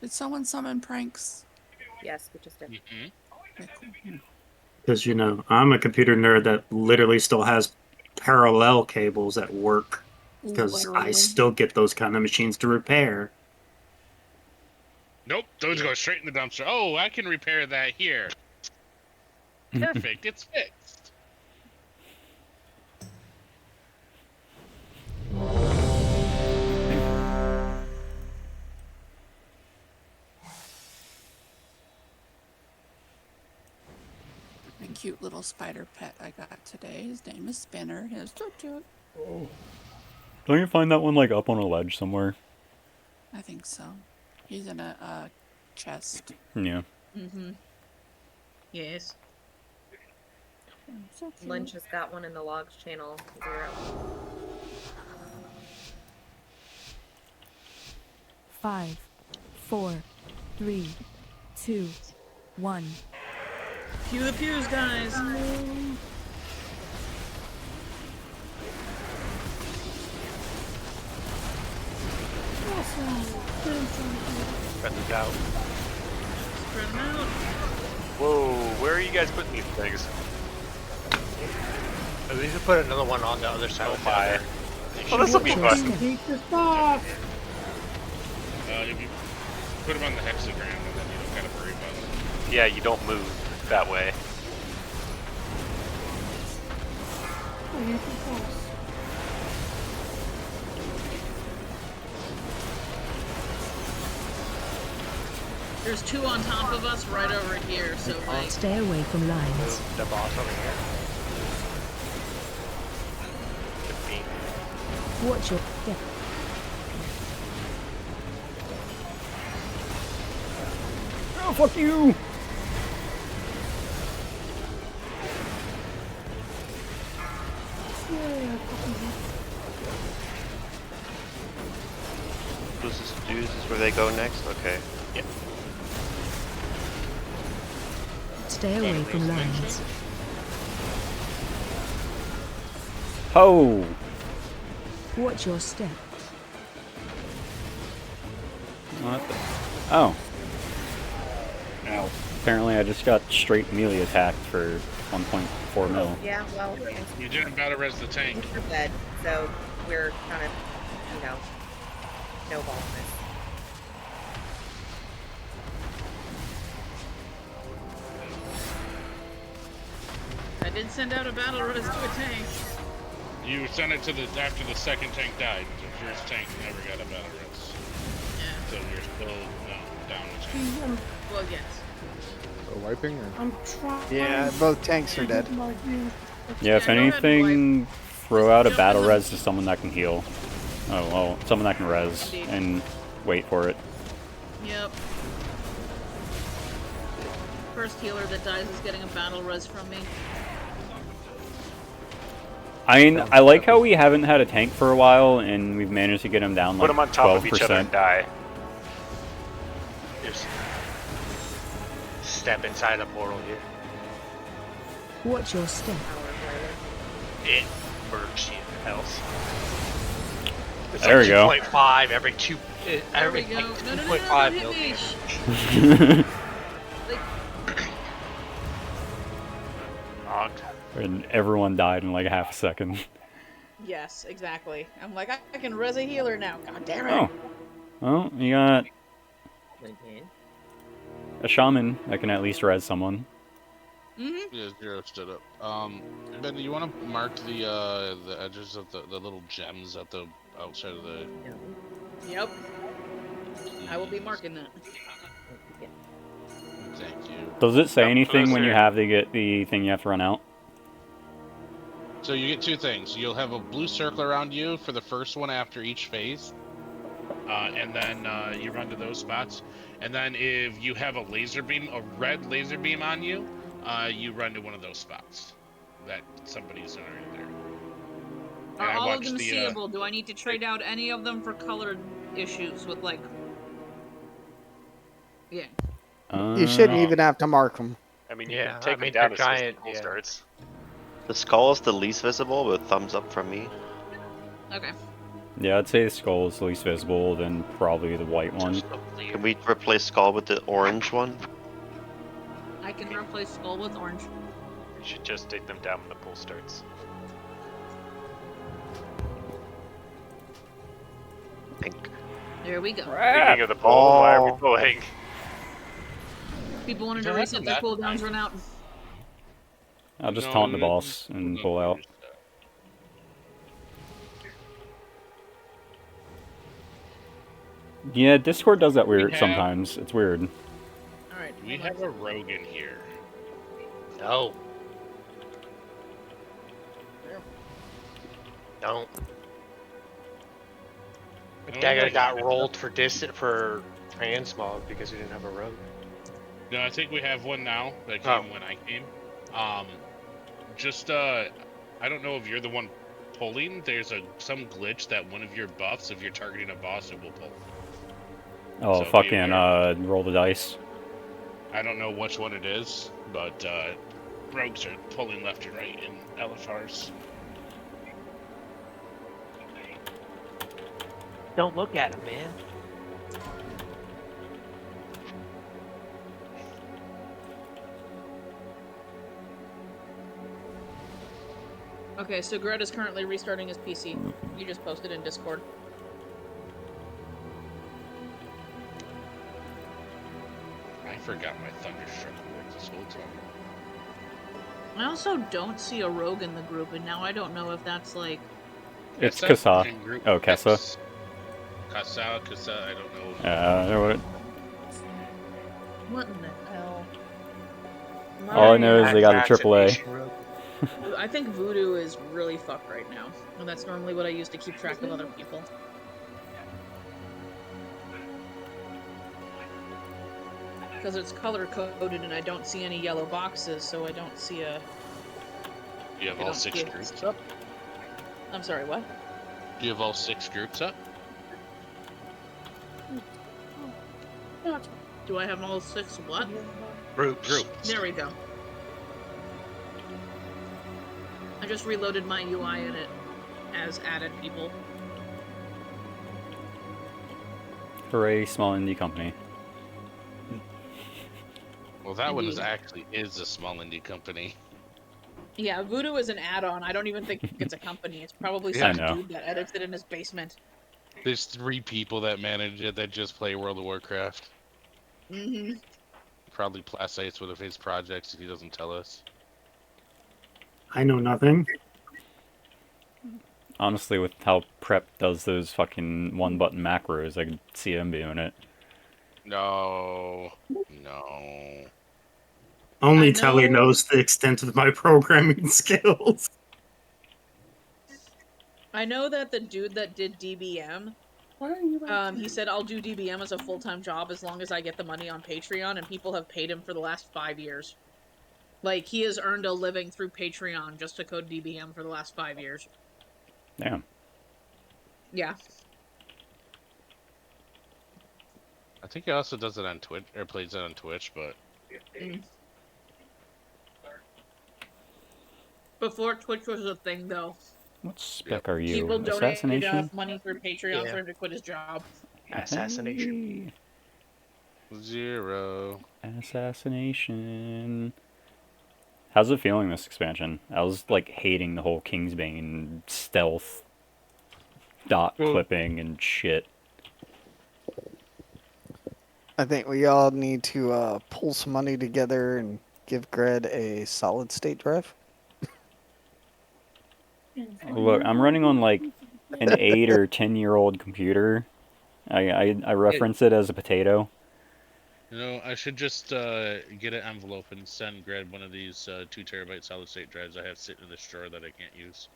Did someone summon pranks? Yes, we just did. Because, you know, I'm a computer nerd that literally still has parallel cables at work. Because I Literally. still get those kind of machines to repair. Nope, those go straight in the dumpster. Oh, I can repair that here. Perfect, it's fixed. A cute little spider pet I got today. His name is Spinner. His toot. Don't you find that one like up on a ledge somewhere? I think so. He's in a chest. Yeah. Mm-hmm. Yes. So cute. Lynch has got one in the logs channel 0. 5, 4, 3, 2, 1. Pew the pews, guys. Spread these out. Spread them out. Whoa, where are you guys putting these things? We should put another one on the other side. Oh my. Oh, this will be fun. If you put them on the hexagram, and then you don't gotta worry about them. Yeah, you don't move that way. There's 2 on top of us right over here, so like Stay away from lines. The boss over here. Watch your step. Oh, fuck you! This is where they go next? Okay. Yep. Stay away from lines. Ho! Watch your step. What the? Oh. Ow. Apparently I just got straight melee attacked for 1.4 mil. Yeah, well, You didn't battle res the tank. we're dead, so we're kind of, you know, no ball in this. I did send out a battle res to a tank. You sent it to the after the second tank died. The first tank never got a battle res. Yeah. So you're still down a tank. Well, yes. Wiping or? I'm trying. Yeah, both tanks are dead. Yeah, if anything, throw out a battle res to someone that can heal. Oh, well, someone that can res, and wait for it. Yep. First healer that dies is getting a battle res from me. I mean, I like how we haven't had a tank for a while, and we've managed to get him down like 12%. Put them on top of each other and die. Just step inside a portal here. Watch your step. It murks you else. It's There like we go. 2.5 every two. Every There we go. like No, 2.5 hit me. millimeters. And everyone died in like half a second. Yes, exactly. I'm like, I can res a healer now. God damn it. Oh. Well, you got Okay. a shaman that can at least res someone. Yeah, Zero stood up. Ben, do you want to mark the edges of the little gems at the outside of the? Yep. I will be marking that. Thank you. Does it say Yep, anything those when you are- have to get the thing you have to run out? So you get two things. You'll have a blue circle around you for the first one after each phase, and then you run to those spots. And then if you have a laser beam, a red laser beam on you, you run to one of those spots that somebody's already there. And Are I all of watched them the, seeable? Do I need to trade out any of them for colored issues with like? Yeah. You shouldn't even have to mark them. I mean, you Yeah, can take I mean, them down they're as soon as giant, the pool yeah. starts. The skull is the least visible, with thumbs up from me. Okay. Yeah, I'd say the skull is the least visible, then probably the white one. Can we replace skull with the orange one? I can replace skull with orange. You should just take them down when the pool starts. Pink. There we go. Speaking of the pool, why are we pulling? People wanted You to don't have reset to their map cooldowns, run out. I'll just No, taunt the no, boss and no, pull out. Yeah, Discord does that weird have- sometimes. It's weird. All right. we have a rogue in here. No. Don't. The guy got rolled for transmog because we didn't have a rogue. No, I think we have one now that Oh. came when I came. I don't know if you're the one pulling. There's some glitch that one of your buffs, if you're targeting a boss, it will pull. Oh, So be fucking, aware. roll the dice. I don't know which one it is, but rogues are pulling left and right in LFRs. Don't look at him, man. Okay, so Gret is currently restarting his PC. You just posted in Discord. I forgot my Thunderstruck worked this whole time. I also don't see a rogue in the group, and now I don't know if that's like. It's Kessa Kassa. in group Oh, Kessa. X. Kassa, I don't know. What in the hell? All I know is they got a AAA. I think Voodoo is really fucked right now, and that's normally what I use to keep track of other people. Because it's color coded, and I don't see any yellow boxes, so I don't see a. You have I all don't 6 see a- groups up? I'm sorry, what? Do you have all 6 groups up? Do I have all 6 what? Groups. There we go. I just reloaded my UI and it has added people. Hooray, small indie company. Well, that one is Indeed. actually a small indie company. Yeah, Voodoo is an add-on. I don't even think it's a company. It's probably Yeah, I some know. dude that edits it in his basement. There's 3 people that manage it that just play World of Warcraft. Mm-hmm. Probably plastites with his projects if he doesn't tell us. I know nothing. Honestly, with how Prep does those fucking one-button macros, I could see him doing it. No. Only I Telly know- knows the extent of my programming skills. I know that the dude that did DBM, he said, I'll do DBM as a full-time job as long as I get the money on Patreon, and people have paid him for the last 5 years. Like, he has earned a living through Patreon just to code DBM for the last 5 years. Damn. Yeah. I think he also does it on Twitch, or plays it on Twitch, but... Before Twitch was a thing, though. What spec are you? People donated Assassination? money through Patreon for him to quit his job. Assassination. 0. Assassination. How's it feeling, this expansion? I was, like, hating the whole Kingsbane stealth dot clipping and shit. I think we all need to pull some money together and give Gred a solid state drive. Look, I'm running on, like, an 8 or 10-year-old computer. I reference it as a potato. You know, I should just get an envelope and send Gred one of these 2 terabyte solid state drives I have sitting in this drawer that I can't use.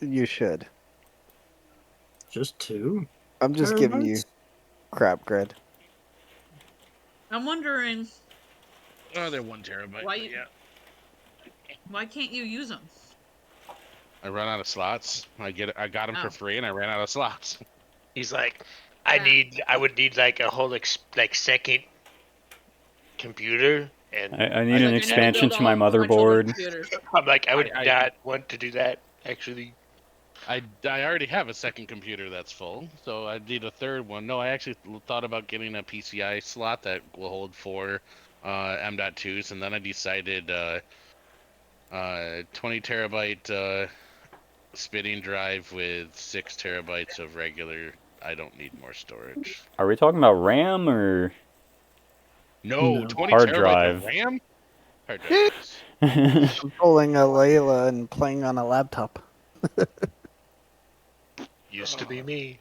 You should. Just 2? I'm just giving you crap, Gred. I'm wondering... Oh, they're 1 terabyte. Why can't you use them? I run out of slots. I got them for free, and I ran out of slots. He's like, I would need like a whole like second computer, and I need an expansion to my motherboard. I'm like, I would not want to do that, actually. I already have a second computer that's full, so I need a third one. No, I actually thought about getting a PCI slot that will hold 4 M.2s, and then I decided 20 terabyte spinning drive with 6 terabytes of regular. I don't need more storage. Are we talking about RAM or? No, 20 hard terabytes drive. of RAM? Hard drive. I'm pulling a Layla and playing on a laptop. Used to be me.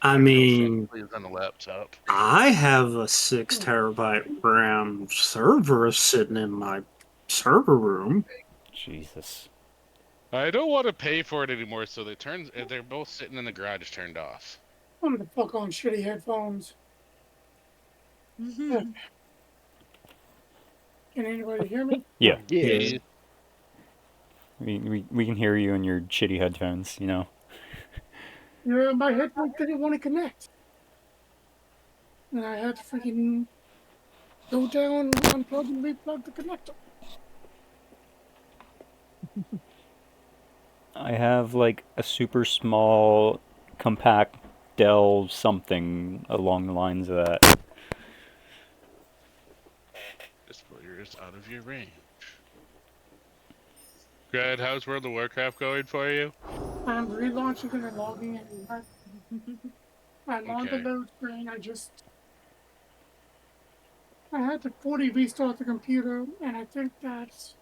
I mean, Please on the laptop. I have a 6 terabyte RAM server sitting in my server room. Jesus. I don't want to pay for it anymore, so they're both sitting in the garage turned off. I'm gonna fuck on shitty headphones. Can anybody hear me? Yeah. Yeah. We can hear you in your shitty headphones, you know. Yeah, my headphones didn't want to connect. And I had to freaking go down, unplug, and replug the connector. I have like a super small, compact Dell something along the lines of that. This player is out of your range. Grad, how's World of Warcraft going for you? I'm relaunching and logging in. I'm on the load screen. I had to 40 restart the computer, and I think that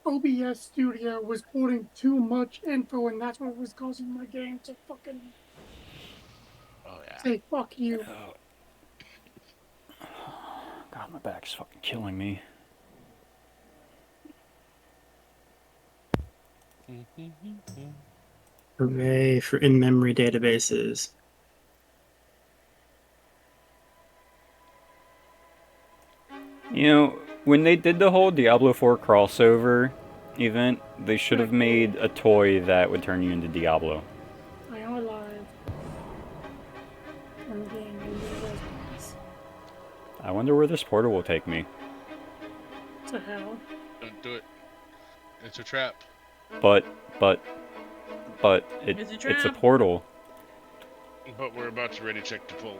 OBS Studio was putting too much info, and that's what was causing my game to fucking say fuck you. God, my back's fucking killing me. Hooray for in-memory databases. You know, when they did the whole Diablo 4 crossover event, they should have made a toy that would turn you into Diablo. I am alive. I'm getting I wonder where this portal will take me. to hell. Don't do it. It's a trap. But it's a portal. But we're about to ready check to pull.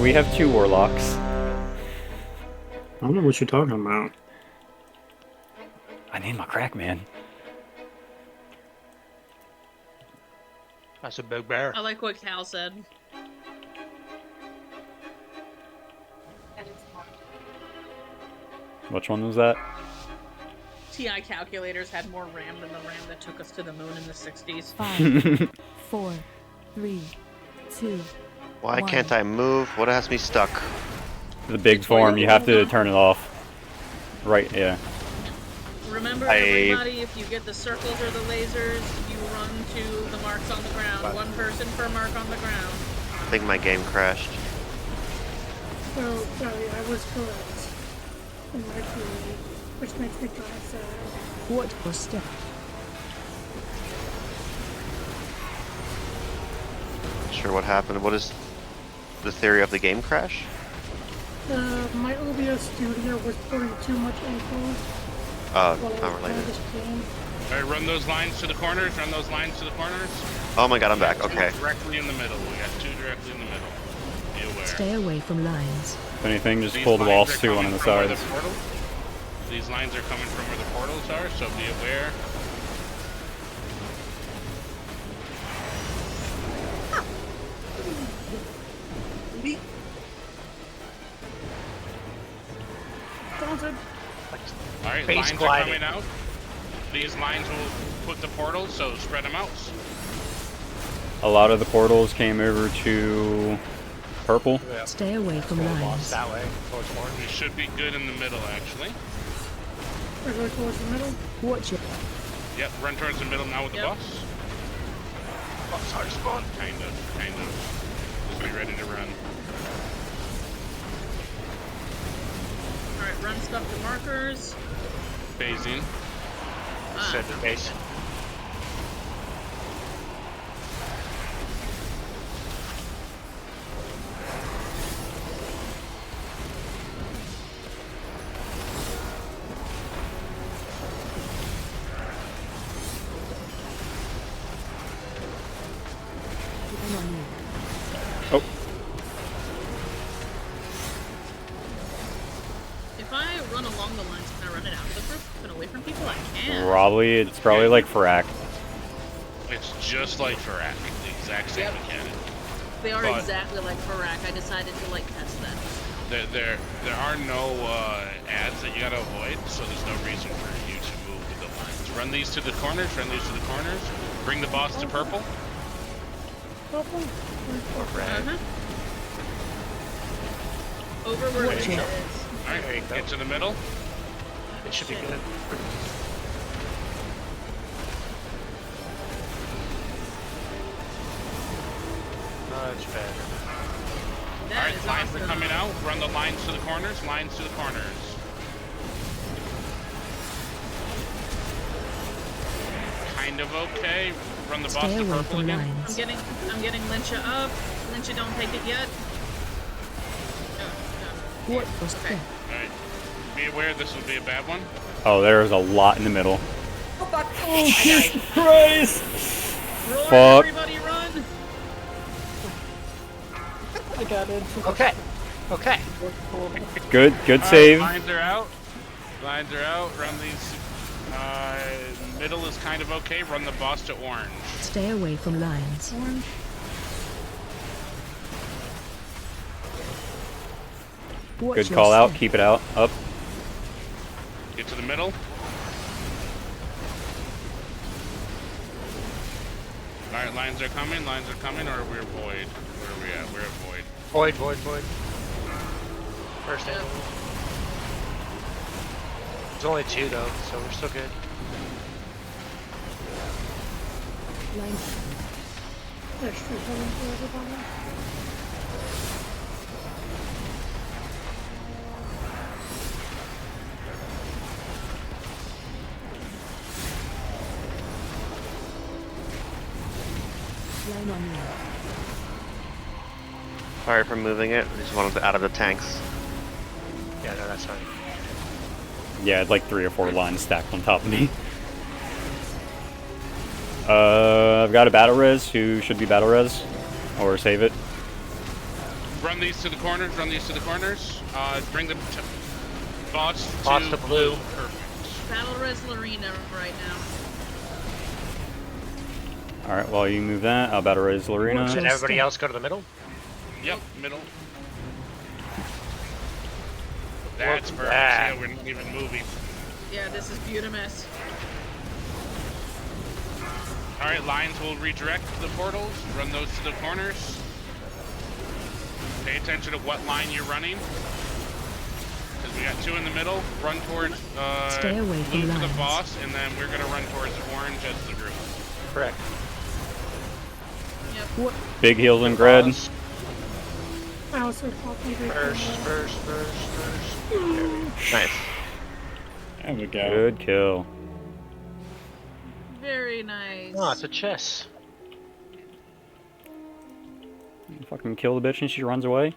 We have 2 warlocks. I don't know what you're talking about. I need my crack, man. That's a big bear. I like what Cal said. Which one was that? TI calculators had more RAM than the RAM that took us to the moon in the 60s. 5, 4, 3, 2. Why can't I move? What has me stuck? The big form, you have to turn it off. Right, yeah. Remember, everybody, if you get the circles or the lasers, you run to the marks on the ground. One person per mark on the ground. I think my game crashed. So, Kelly, I was correct. and Mercury, which makes me kind of sad. What was step? Sure what happened. What is the theory of the game crash? My OBS studio was putting too much info. Oh, while I was not playing related. this game. Alright, run those lines to the corners, run those lines to the corners. Oh my god, I'm back. Two Okay. directly in the middle. We got two directly in the middle. Be aware. Stay away from lines. If anything, just These pull the lines walls are to one coming of the from where sides. These lines are coming from where the portals are, so be aware. Daunted. Alright, Base lines gliding. are coming out. These lines will put the portals, so spread them out. A lot of the portals came over to purple. Yeah. Stay away from Go lines. that way, towards orange. We should be good in the middle, actually. We're going towards the middle. Watch it. Yep, run towards the middle now with the boss. Boss hard spawn. Kind of. Just be ready to run. Alright, run stuff to markers. Phasing. Send the base. Oh. If I run along the lines, can I run it out of the group and away from people? I can. Probably, it's probably like Farak. It's just like Farak, the exact same Yep. mechanic. They are But- exactly like Farak. I decided to like test that. There are no ads that you gotta avoid, so there's no reason for you to move with the lines. Run these to the corners, run these to the corners. Bring the boss to purple. Purple? Or red. Over where Watch Ninja it. is. Alright, There you go. get to the middle. It should be good. Much better. That Alright, is lines awesome. are coming out. Run the lines to the corners, lines to the corners. Kind of okay. Run the boss Stay to away purple from again. lines. I'm getting Lyncha up. Lyncha, don't take it yet. What was Okay. step? Alright. Be aware this will be a bad one. Oh, there's a lot in the middle. Oh fuck! Oh, Jesus Christ! Roar, Fuck. everybody run! I got it. Okay. Okay. Good Alright, save. lines are out. Lines are out. Run these. Middle is kind of okay. Run the boss to orange. Stay away from lines. Orange. Watch Good your call out. step. Keep it out. Up. Get to the middle. Alright, lines are coming, or we're void. Where are we at? We're at void. Void, void, void. First angle. There's only two though, so we're still good. Lines. Extra healing for everybody. Line on you. Sorry for moving it. I just wanted it out of the tanks. Yeah, no, that's fine. Yeah, it's like 3 or 4 lines stacked on top of me. I've got a battle res who should be battle res. Or save it. Run these to the corners, run these to the corners. Bring the boss to blue. Perfect. Battle Res Lorena right now. Alright, while you move that, I'll battle res Lorena. Should everybody else go to the middle? Yep, middle. That's perfect. that. Yeah, we're not even moving. Yeah, this is beautimous. Alright, lines will redirect the portals. Run those to the corners. Pay attention to what line you're running. Because we got 2 in the middle. Run towards Stay away from blue to the lines. boss, and then we're going to run towards orange as the group. Correct. Yep. What? Big heals and Gred. I was also probably First. Nice. There we go. Good kill. Very nice. Oh, it's a chess. Fucking kill the bitch and she runs away.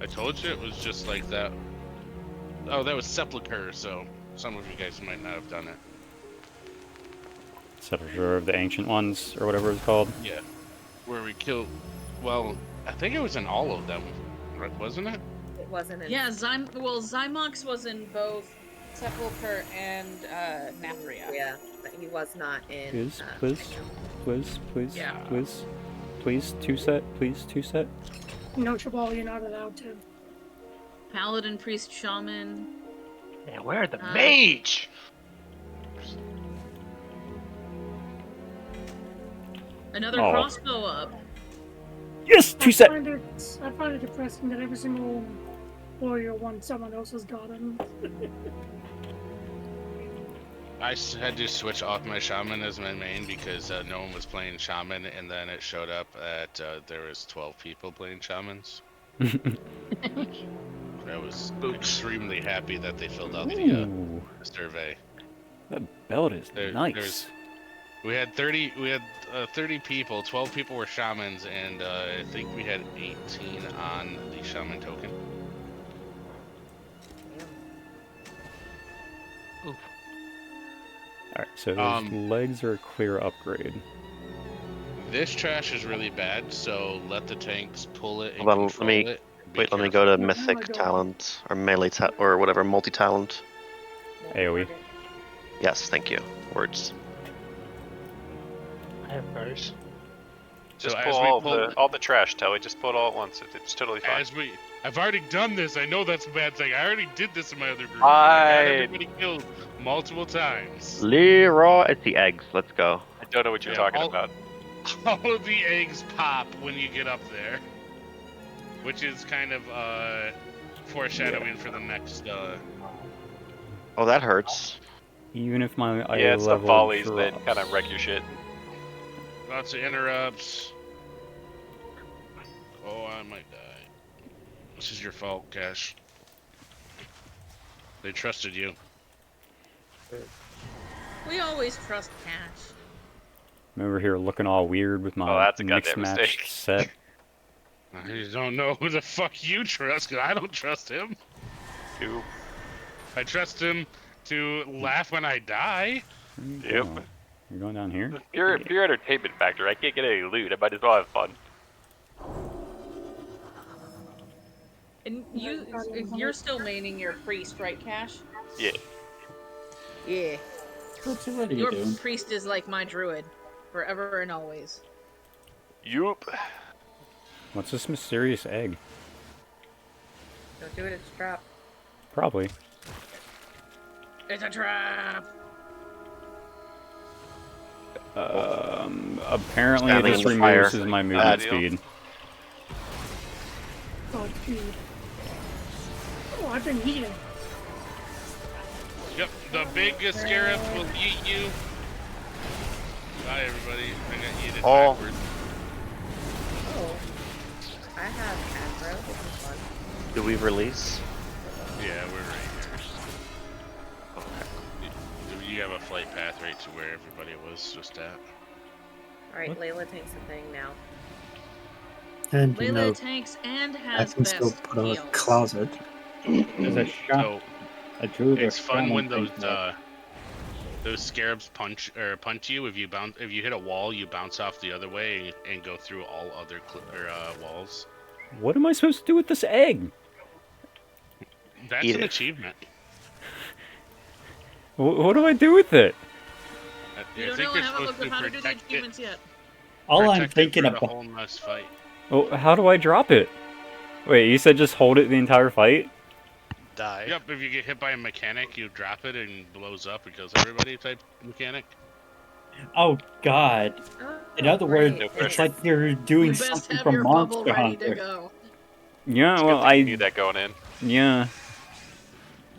I told you it was just like that. Oh, that was Sepulchre, so some of you guys might not have done it. Sepulchre of the Ancient Ones, or whatever it's called. Yeah. Where we killed... Well, I think it was in all of them, right? Wasn't it? It wasn't in... Yeah, Zymox was in both Sepulchre and Nathria. Yeah, but he was not in... Please. Yeah. Please, two set. No Shabal, you're not allowed to. Paladin, Priest, Shaman. Man, where the mage? Another crossbow up. Yes, two set. I find it depressing that every single warrior wants someone else's garden. I had to switch off my shaman as my main because no one was playing shaman, and then it showed up that there was 12 people playing shamans. I was extremely happy that they filled out the survey. That belt is nice. We had 30 people. 12 people were shamans, and I think we had 18 on the shaman token. All right, so those legs are a clear upgrade. This trash is really bad, so let the tanks pull it and Well, control it. Let me go to Mythic Talent, or Melee or whatever, Multi-Talent. AoE. Yes, thank you. Words. I have first. Just pull all the trash, Telly. Just pull it all at once. It's totally fine. I've already done this. I know that's a bad thing. I already did this in my other group. I got everybody killed multiple times. Leroy, it's the eggs. Let's go. I don't know what you're talking about. All of the eggs pop when you get up there, which is kind of foreshadowing for the next. Oh, that hurts. Even if my it's the volleys that kind of wreck your shit. Lots of interrupts. Oh, I might die. This is your fault, Cash. They trusted you. We always trust Cash. I'm over here looking all weird with my mixed match mistake. set. I don't know who the fuck you trust, because I don't trust him. You. I trust him to laugh when I die. Yep. You're going down here? Pure entertainment factor. I can't get any loot. I might as well have fun. And you're still maining your priest, right, Cash? Yeah. Yeah. What are you Your doing? priest is like my druid, forever and always. Yup. What's this mysterious egg? Don't do it, it's a trap. Probably. It's a trap! Apparently Standing this in the fire. removes my movement speed. Oh, dude. Oh, I've been healing. Yep, the big scarabs will eat you. Bye, everybody. I got yeeted backwards. Oh. I have aggro. This is fun. Do we release? Yeah, we're right here. You have a flight path right to where everybody was just at. Alright, Layla takes a thing now. And Layla tanks and I has can best still put a heals. closet. There's a shot. So, I drew it's fun when those those scarabs punch you. If you hit a wall, you bounce off the other way and go through all other walls. What am I supposed to do with this egg? That's an achievement. What do I do with it? You don't know, I haven't looked up how to do the achievements yet. All I'm thinking the about. whole must fight. Oh, how do I drop it? Wait, you said just hold it the entire fight? Die. Yep, if you get hit by a mechanic, you drop it and it blows up. It kills everybody type mechanic. Oh God! In other words, it's like you're doing You best something have from your bubble Monster ready to Hunter. go. Yeah, well, I knew that going in. Yeah.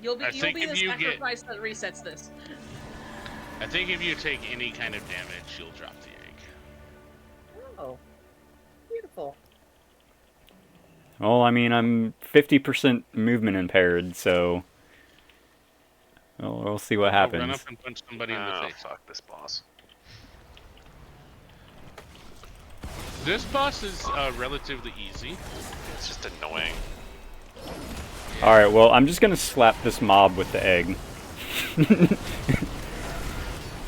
You'll be I think the if you get- sacrifice that resets this. I think if you take any kind of damage, you'll drop the egg. Oh. Beautiful. Well, I mean, I'm 50% movement impaired, so we'll see what happens. Run up and punch somebody in the face. Fuck this boss. This boss is relatively easy. It's just annoying. Alright, well, I'm just gonna slap this mob with the egg.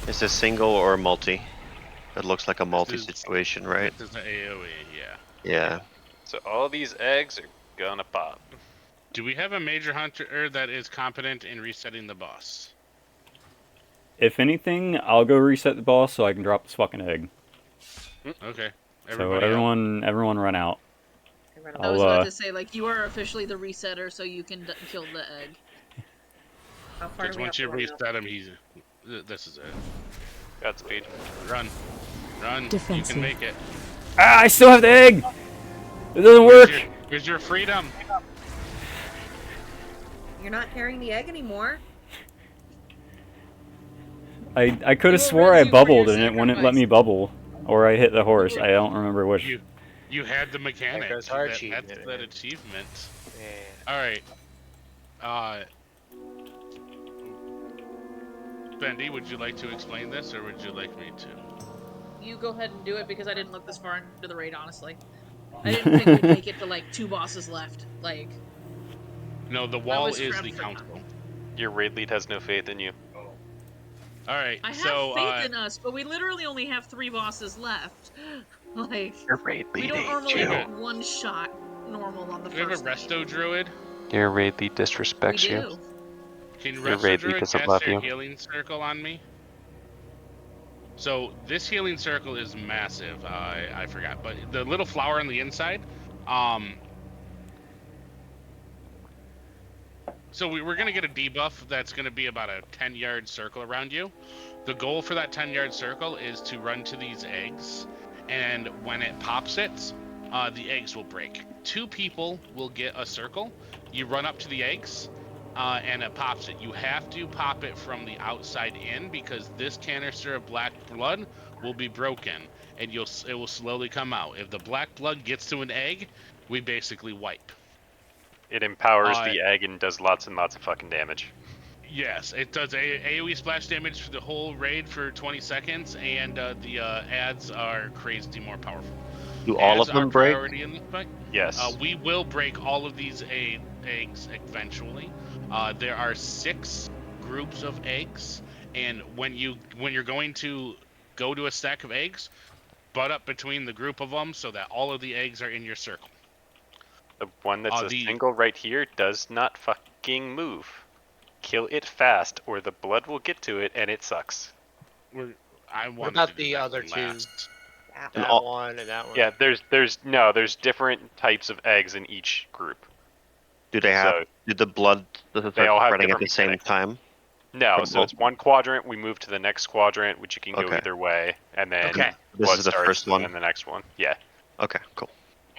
Is this single or multi? It looks like a multi situation, right? This is an AoE, yeah. Yeah. So all these eggs are gonna pop. Do we have a major hunter that is competent in resetting the boss? If anything, I'll go reset the boss so I can drop this fucking egg. Okay. So everyone run out. I was about to say, like, you are officially the resetter, so you can kill the egg. Because once you reset him, this is it. Godspeed. Run. Defensive. You can make it. Ah, I still have the egg! It doesn't work! Where's your freedom? You're not carrying the egg anymore. I could have swore I bubbled and it wouldn't let me bubble. Or I hit the horse. I don't remember which. You had the mechanic. That's our That's achievement, that man. achievement. Yeah. Alright. Bendy, would you like to explain this, or would you like me to? You go ahead and do it, because I didn't look this far into the raid, honestly. I didn't think we'd make it to, like, 2 bosses left. Like... No, the wall is the council. Your raid lead has no faith in you. Alright, I have faith in us, but we literally only have 3 bosses left. Like, your raid lead we don't normally one-shot normal on the Do we have a resto druid? Your raid lead disrespects We you. do. Can Your resto raid lead druid doesn't cast love their you. healing circle on me? So, this healing circle is massive. I forgot. But the little flower on the inside, so we're going to get a debuff that's going to be about a 10-yard circle around you. The goal for that 10-yard circle is to run to these eggs, and when it pops it, the eggs will break. 2 people will get a circle. You run up to the eggs, and it pops it. You have to pop it from the outside in, because this canister of black blood will be broken, and it will slowly come out. If the black blood gets to an egg, we basically wipe. It empowers the egg and does lots and lots of fucking damage. Yes, it does AoE splash damage for the whole raid for 20 seconds, and the ads are crazy more powerful. Do all of them break? In the fight. Yes. We will break all of these eggs eventually. There are 6 groups of eggs, and when you're going to go to a stack of eggs, butt up between the group of them so that all of the eggs are in your circle. The one that's a single right here does not fucking move. Kill it fast, or the blood will get to it, and it sucks. What about the other 2? That one and that one. Yeah, there's different types of eggs in each group. Do they have? Did the blood start spreading at the same time? No, so it's one quadrant. We move to the next quadrant, which you can go either way, and then This is the first one. And then the next one. Yeah. Okay, cool.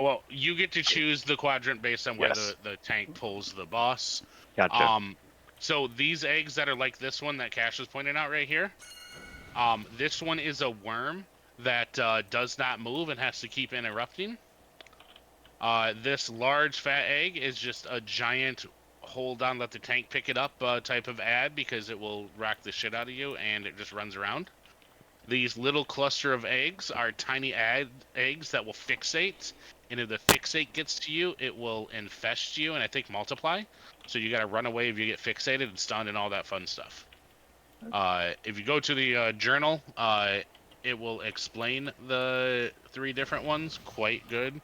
Well, you get to choose the quadrant based on where the tank pulls the boss. Gotcha. So these eggs that are like this one that Cash is pointing out right here, this one is a worm that does not move and has to keep interrupting. This large fat egg is just a giant hold on, let the tank pick it up type of ad, because it will rock the shit out of you and it just runs around. These little cluster of eggs are tiny eggs that will fixate, and if the fixate gets to you, it will infest you and I think multiply. So you gotta run away if you get fixated and stunned and all that fun stuff. If you go to the journal, it will explain the 3 different ones quite good.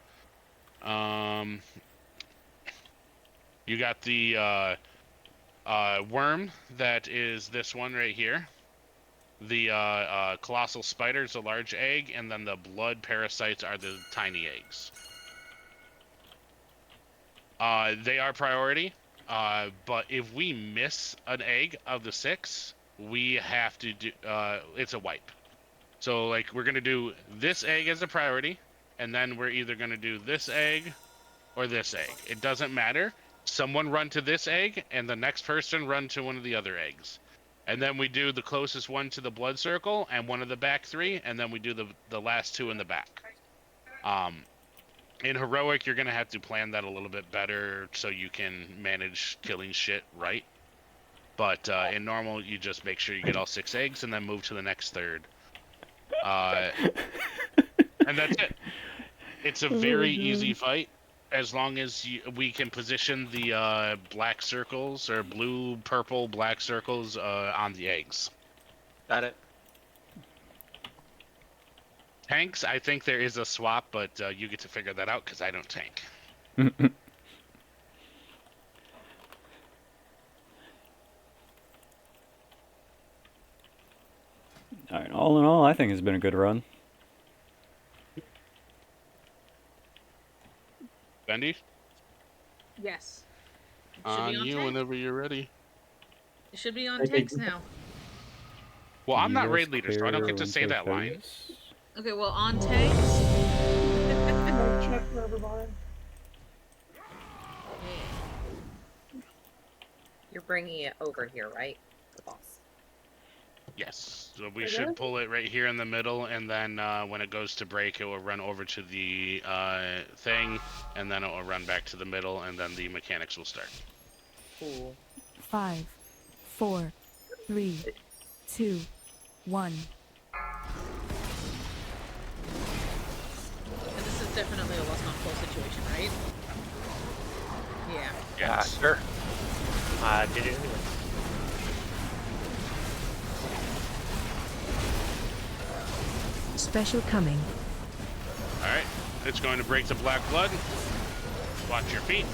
You got the worm, that is this one right here. The colossal spider is a large egg, and then the blood parasites are the tiny eggs. They are priority, but if we miss an egg of the 6, we have to do, it's a wipe. So, like, we're going to do this egg as a priority, and then we're either going to do this egg or this egg. It doesn't matter. Someone run to this egg, and the next person run to one of the other eggs. And then we do the closest one to the blood circle, and one of the back 3, and then we do the last 2 in the back. In heroic, you're gonna have to plan that a little bit better so you can manage killing shit right. But in normal, you just make sure you get all 6 eggs and then move to the next third. And that's it. It's a very easy fight as long as we can position the black circles or blue, purple, black circles on the eggs. Got it. Tanks, I think there is a swap, but you get to figure that out because I don't tank. Alright, all in all, I think it's been a good run. Bendy? Yes. On be on you tank. whenever you're ready. It should be on tanks now. Well, I'm not US raid leader, so I don't get to say clear that line. phase. Okay, well, on tanks. Check for everybody. You're bringing it over here, right? The boss. Yes, so we should pull it right here in the middle, and then when it goes to break, it will run over to the thing, and then it will run back to the middle, and then the mechanics will start. Cool. 5, 4, 3, 2, 1. And this is definitely a lost on full situation, right? Yeah. Yeah, sure. Did it anyway. Special coming. Alright, it's going to break the black blood. Watch your feet.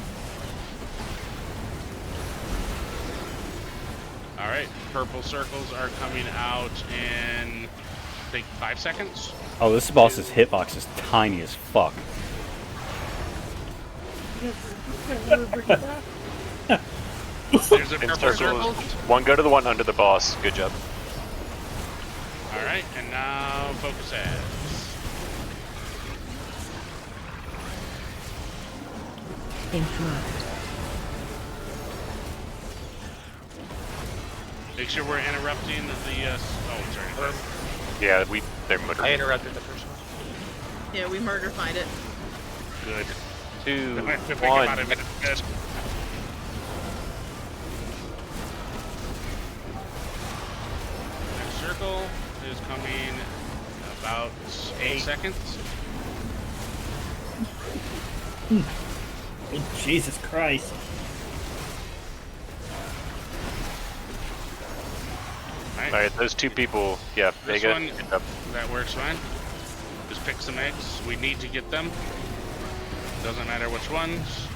Alright, purple circles are coming out in, I think, 5 seconds. Oh, this boss's hitbox is tiny as fuck. There's a In purple circles. circle. One go to the one under the boss. Good job. Alright, and now focus ads. Interrupt. Make sure we're interrupting the, oh, sorry. Yeah, they're murdering. I interrupted the first one. Yeah, we murder-fied it. Good. 2, If I think 1. about it, it's good. Next circle is coming in about 8 seconds. Jesus Christ. Alright, those 2 people, yeah, they This got one, that works fine. Just pick some eggs. We need to get them. Doesn't matter which ones.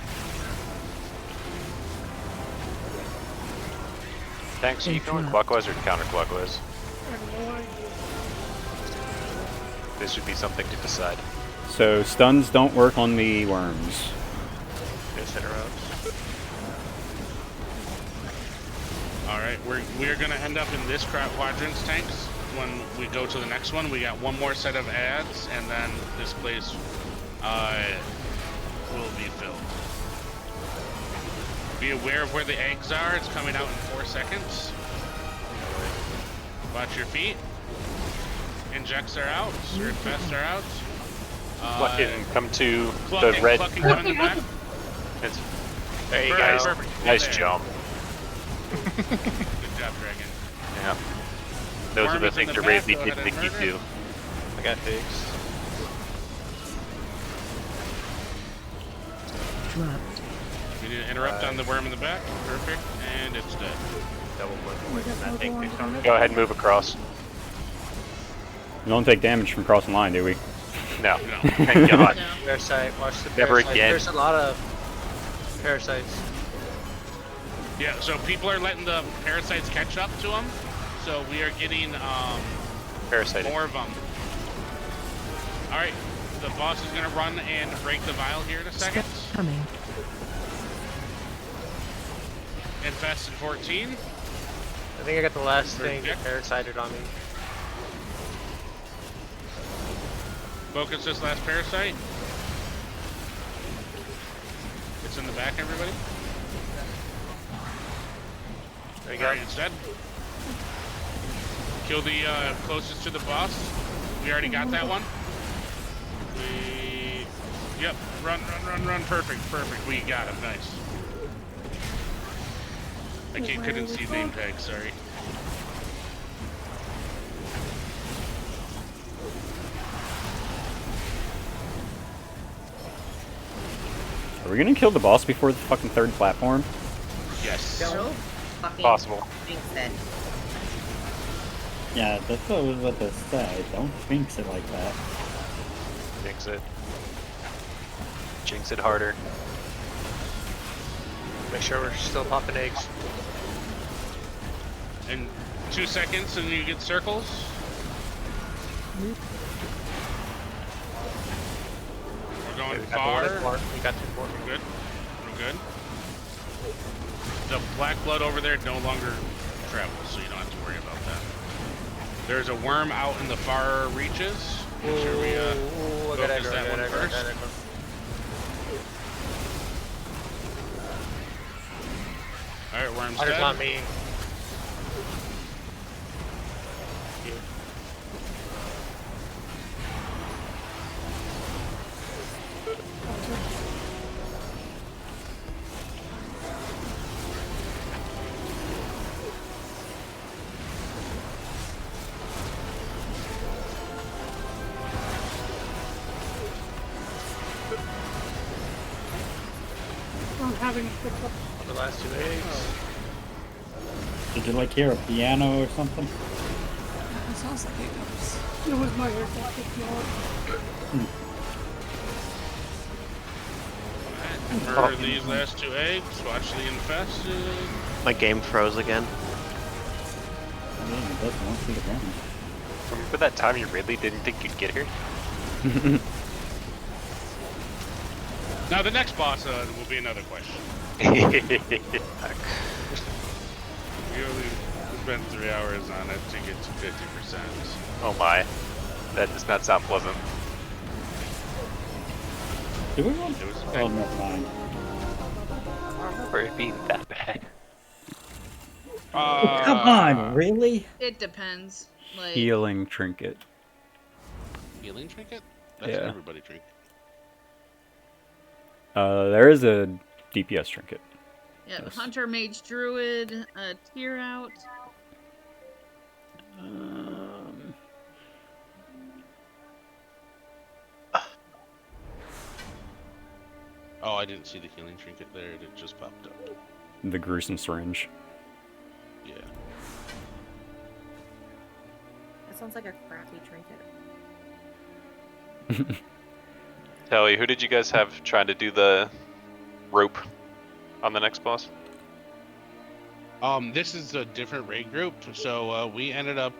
Tanks, are you going clockwise or counterclockwise? This would be something to decide. So stuns don't work on the worms. Just interrupts. Alright, we're gonna end up in this quadrant's tanks. When we go to the next one, we got one more set of ads, and then this place will be filled. Be aware of where the eggs are. It's coming out in 4 seconds. Watch your feet. Injects are out. Or infests are out. Fucking come to Clucking, the red. clucking coming in the back. It's, There you guys, go. nice jump. Good job, Dragon. Yeah. Those Worm are the is in things the to raise back, the go kid ahead to and keep murder. you. I got pigs. Dropped. We need to interrupt on the worm in the back. Perfect. And it's dead. Double blink. I think they come. Go ahead and move across. We don't take damage from crossing line, do we? No. No. Thank God. Parasite. Watch the Never parasite. again. There's a lot of parasites. Yeah, so people are letting the parasites catch up to them. So we are getting Parasitic. more of them. Alright, the boss is going to run and break the vial here in a second. Coming. Infest in 14. I think I got the last thing that parasited on me. Focus this last parasite. It's in the back, everybody. There you go. Alright, it's dead. Kill the closest to the boss. We already got that one. Yep. Run. Perfect. We got him. Nice. Couldn't see name tag. Sorry. Are we gonna kill the boss before the fucking third platform? Yes. Don't fucking Possible. jinx it. Yeah, that's what I was about to say. Don't jinx it like that. Jinx it. Jinx it harder. Make sure we're still popping eggs. In 2 seconds, and you get circles. We're going far. We got 2 more. We're good. The black blood over there no longer travels, so you don't have to worry about that. There's a worm out in the far reaches. Make sure we focus that one first. Alright, worm's dead. On me. I'm having picked up. The last 2 eggs. Did you like hear a piano or something? It sounds like hiccups. It was my hair that picked me up. Murder these last 2 eggs. Watch the infested. My game froze again. Yeah, it doesn't want to get down. Remember that time you really didn't think you'd get here? Now the next boss will be another question. We only spent 3 hours on it to get to 50%. Oh my. That does not sound pleasant. Do we want? It was Oh, never mind. I don't remember it being that bad. Come on, really? It depends. Like Healing trinket. Healing trinket? That's Yeah. an everybody trinket. There is a DPS trinket. yeah, Yes. Hunter, Mage, Druid, Tear Out. Oh, I didn't see the healing trinket there. It just popped up. The gruesome syringe. Yeah. That sounds like a crappy trinket. Telly, who did you guys have trying to do the rope on the next boss? This is a different raid group, so we ended up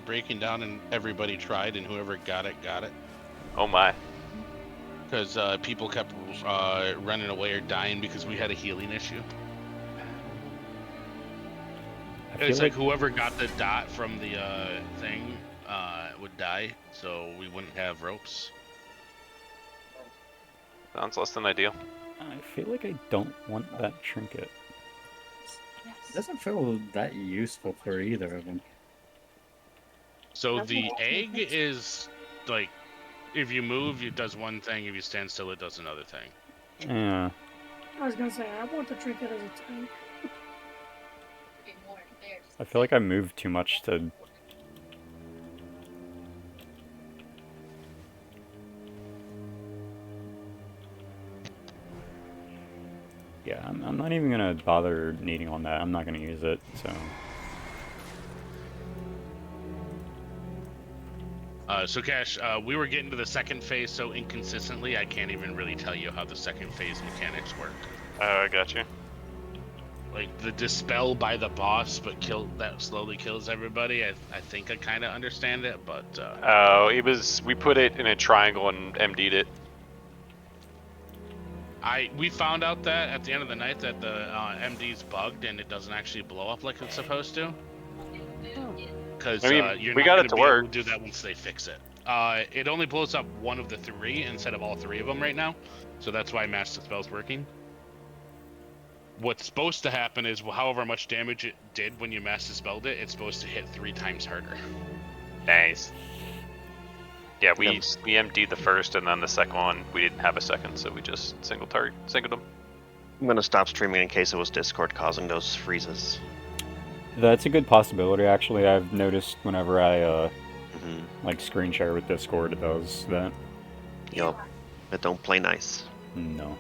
breaking down, and everybody tried, and whoever got it, got it. Oh my. Because people kept running away or dying because we had a healing issue. It's like whoever got the dot from the thing would die, so we wouldn't have ropes. Sounds less than ideal. I feel like I don't want that trinket. It doesn't feel that useful for either of them. So the egg is like, if you move, it does one thing. If you stand still, it does another thing. Yeah. I was gonna say, I want the trinket as a tank. I feel like I moved too much to... Yeah, I'm not even gonna bother needing on that. I'm not gonna use it, so... So Cash, we were getting to the second phase so inconsistently, I can't even really tell you how the second phase mechanics work. Oh, I got you. Like the dispel by the boss, but that slowly kills everybody. I think I kind of understand it, but Oh, we put it in a triangle and MD'd it. we found out that at the end of the night that the MD's bugged and it doesn't actually blow up like it's supposed to. Because I mean, you're we not got going it to to be able work. to do that once they fix it. It only blows up one of the 3 instead of all 3 of them right now, so that's why Mass Dispel's working. What's supposed to happen is, however much damage it did when you Mass Dispelled it, it's supposed to hit 3 times harder. Nice. Yeah, we MD'd the first, and then the second one we didn't have a second, so we just singled them. I'm gonna stop streaming in case it was Discord causing those freezes. That's a good possibility, actually. I've noticed whenever I like screen share with Discord, it does that. Yup. It don't play nice. No.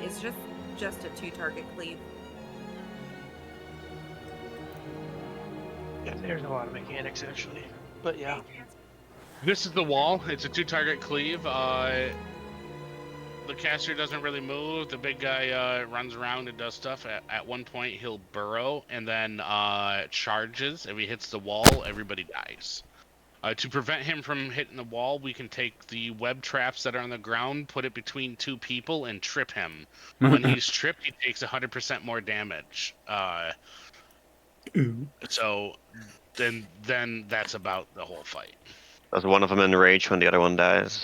It's just a 2-target cleave. Yeah, there's a lot of mechanics actually, but yeah. This is the wall. It's a 2-target cleave. The caster doesn't really move. The big guy runs around and does stuff. At one point, he'll burrow and then charges. If he hits the wall, everybody dies. To prevent him from hitting the wall, we can take the web traps that are on the ground, put it between 2 people, and trip him. When he's tripped, he takes 100% more damage. So then that's about the whole fight. Does one of them enrage when the other one dies?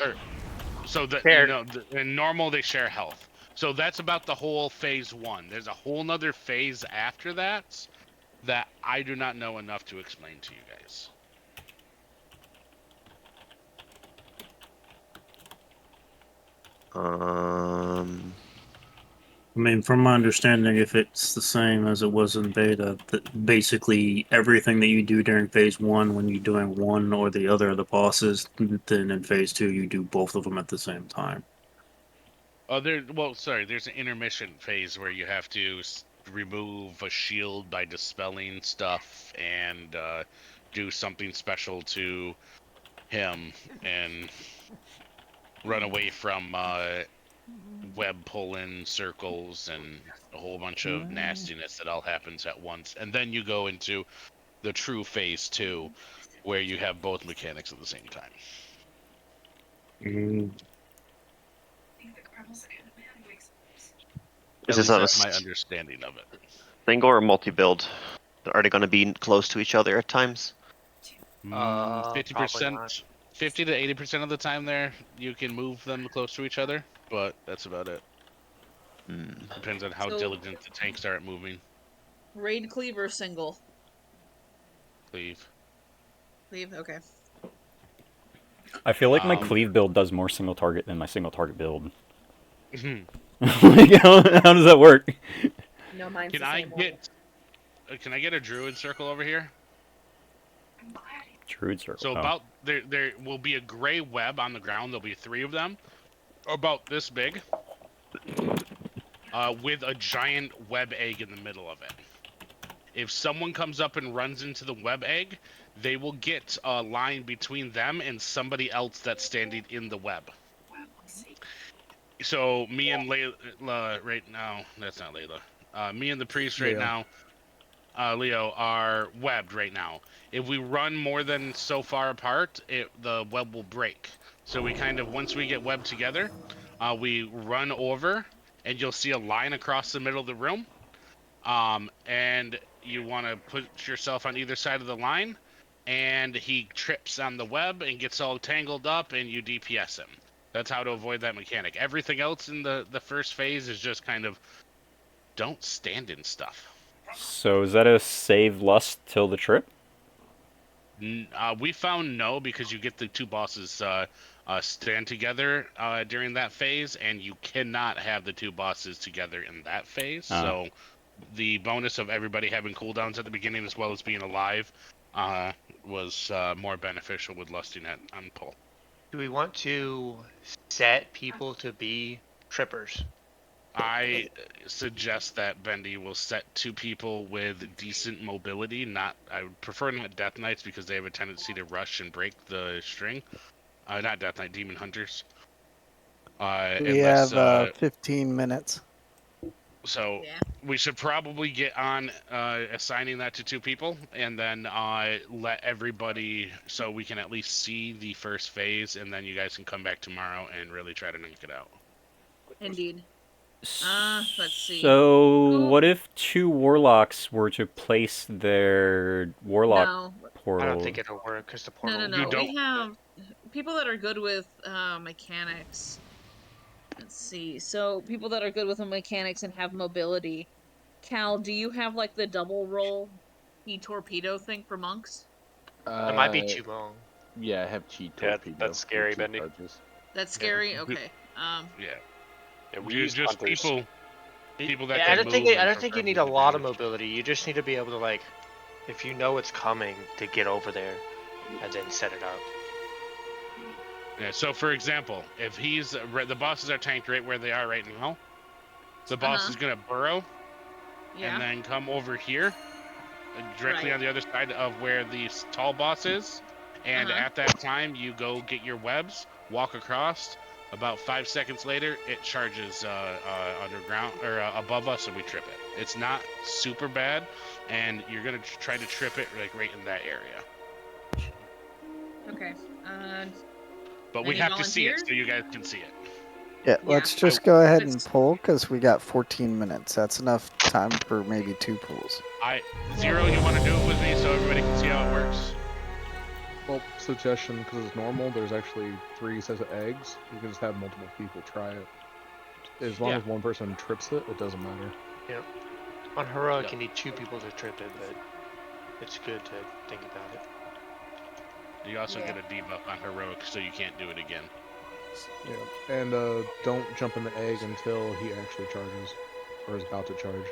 So that you know, in normal they share health. So that's about the whole phase 1. There's a whole nother phase after that I do not know enough to explain to you guys. I mean, from my understanding, if it's the same as it was in beta, that basically everything that you do during phase 1, when you're doing one or the other of the bosses, then in phase 2 you do both of them at the same time. Oh, there's an intermission phase where you have to remove a shield by dispelling stuff and do something special to him and run away from web pulling circles and a whole bunch of nastiness that all happens at once. And then you go into the true phase 2 where you have both mechanics at the same time. Is At this least that's my understanding of it. Single or multi-build? Are they going to be close to each other at times? 50%, 50 to 80% of the time there, you can move them close to each other, but that's about it. Depends on how diligent the tanks are at moving. Raid cleave or single? Cleave. Cleave, okay. I feel like my cleave build does more single target than my single target build. Like, how does that work? No, mine's Can I get a druid circle over here? Druid circle. So about there will be a gray web on the ground. There'll be 3 of them, about this big, with a giant web egg in the middle of it. If someone comes up and runs into the web egg, they will get a line between them and somebody else that's standing in the web. So me and Layla right now, that's not Layla. Me and the priest right now, Leo, are webbed right now. If we run more than so far apart, the web will break. So we kind of, once we get webbed together, we run over, and you'll see a line across the middle of the room. And you want to put yourself on either side of the line, and he trips on the web and gets all tangled up, and you DPS him. That's how to avoid that mechanic. Everything else in the first phase is just kind of, don't stand in stuff. So is that a save lust till the trip? We found no, because you get the 2 bosses stand together during that phase, and you cannot have the 2 bosses together in that phase. So the bonus of everybody having cooldowns at the beginning as well as being alive was more beneficial with lusting on pull. Do we want to set people to be trippers? I suggest that Bendy will set 2 people with decent mobility. I would prefer not Death Knights because they have a tendency to rush and break the string. Not Death Knight, Demon Hunters. We have 15 minutes. So we should probably get on assigning that to 2 people, and then let everybody, so we can at least see the first phase, and then you guys can come back tomorrow and really try to knock it out. Indeed. Let's see. So what if 2 warlocks were to place their warlock portal? I don't think it'll work because the portal. No. We have people that are good with mechanics. Let's see. So people that are good with the mechanics and have mobility. Cal, do you have the double roll torpedo thing for monks? It might be too long. Yeah, I have cheat Yeah, torpedo. that's scary, cheat Bendy. charges. That's scary. Okay. Yeah. And we use just hunters. people that Yeah, can move. I and don't think you need a lot of mobility. You just need to be able to, like, if you know it's coming, to get over there and then set it up. Yeah. So, for example, if he's the bosses are tanked right where they are right now, the boss is gonna burrow, and then come over here, directly on the other side of where the tall boss is, and at that time you go get your webs, walk across. About 5 seconds later, it charges underground or above us, and we trip it. It's not super bad, and you're gonna try to trip it like right in that area. Okay. But we have to see it so you guys can see it. Yeah, let's just go ahead and pull because we got 14 minutes. That's enough time for maybe 2 pulls. Zero, you want to do it with me so everybody can see how it works? Well, suggestion, because it's normal, there's actually 3 sets of eggs. You can just have multiple people try it. As long as one person trips it, it doesn't matter. Yeah. On heroic, you need 2 people to trip it, but it's good to think about it. You also get a debuff on heroic, so you can't do it again. Yeah, and don't jump in the egg until he actually charges, or is about to charge.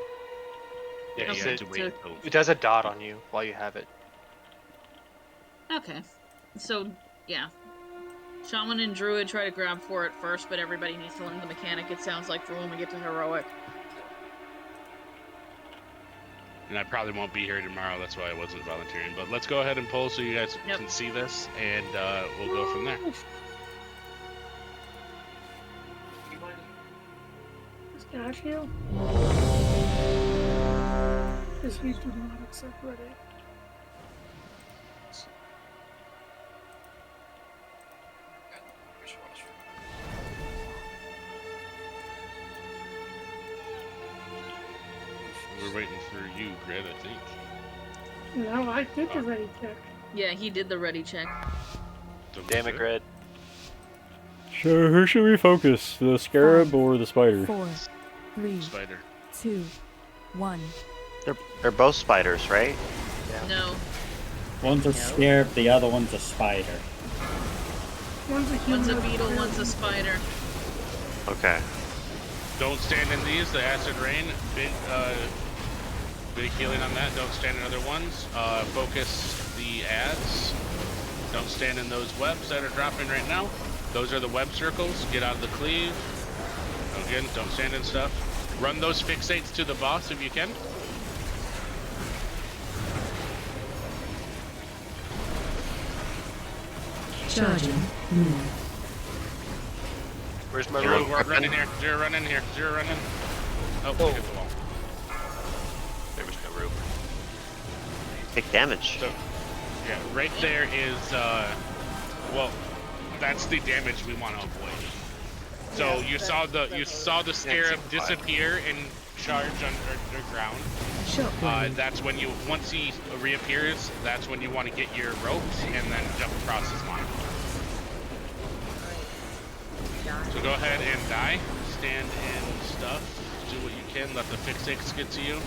Yeah, you have to wait until... It does a dot on you while you have it. Okay. So, yeah. Shaman and Druid try to grab for it first, but everybody needs to learn the mechanic, it sounds like, for when we get to heroic. And I probably won't be here tomorrow, that's why I wasn't volunteering. But let's go ahead and pull so you guys can see this, and we'll go from there. Is Cash here? Because he did not accept Reddit. We're waiting for you, Grid, I think. No, I did the ready check. Yeah, he did the ready check. Damn it, Grid. So who should we focus? The scarab or the spider? 4, 3, Spider. 2, 1. They're both spiders, right? No. One's a scarab, the other one's a spider. One's a beetle, one's a spider. Okay. Don't stand in these, the acid rain. Big healing on that. Don't stand in other ones. Focus the ads. Don't stand in those webs that are dropping right now. Those are the web circles. Get out of the cleave. Again, don't stand in stuff. Run those fixates to the boss if you can. Charging. Where's my Zero, rope? run in here. Zero, run in here. Zero, run in. Oh, we hit the wall. There was no rope. Take damage. So, yeah, right there is, well, that's the damage we want to avoid. So you saw the scarab disappear and charge underground. That's when once he reappears, that's when you want to get your ropes and then jump across his line. So go ahead and die. Stand in stuff. Do what you can. Let the fixates get to you.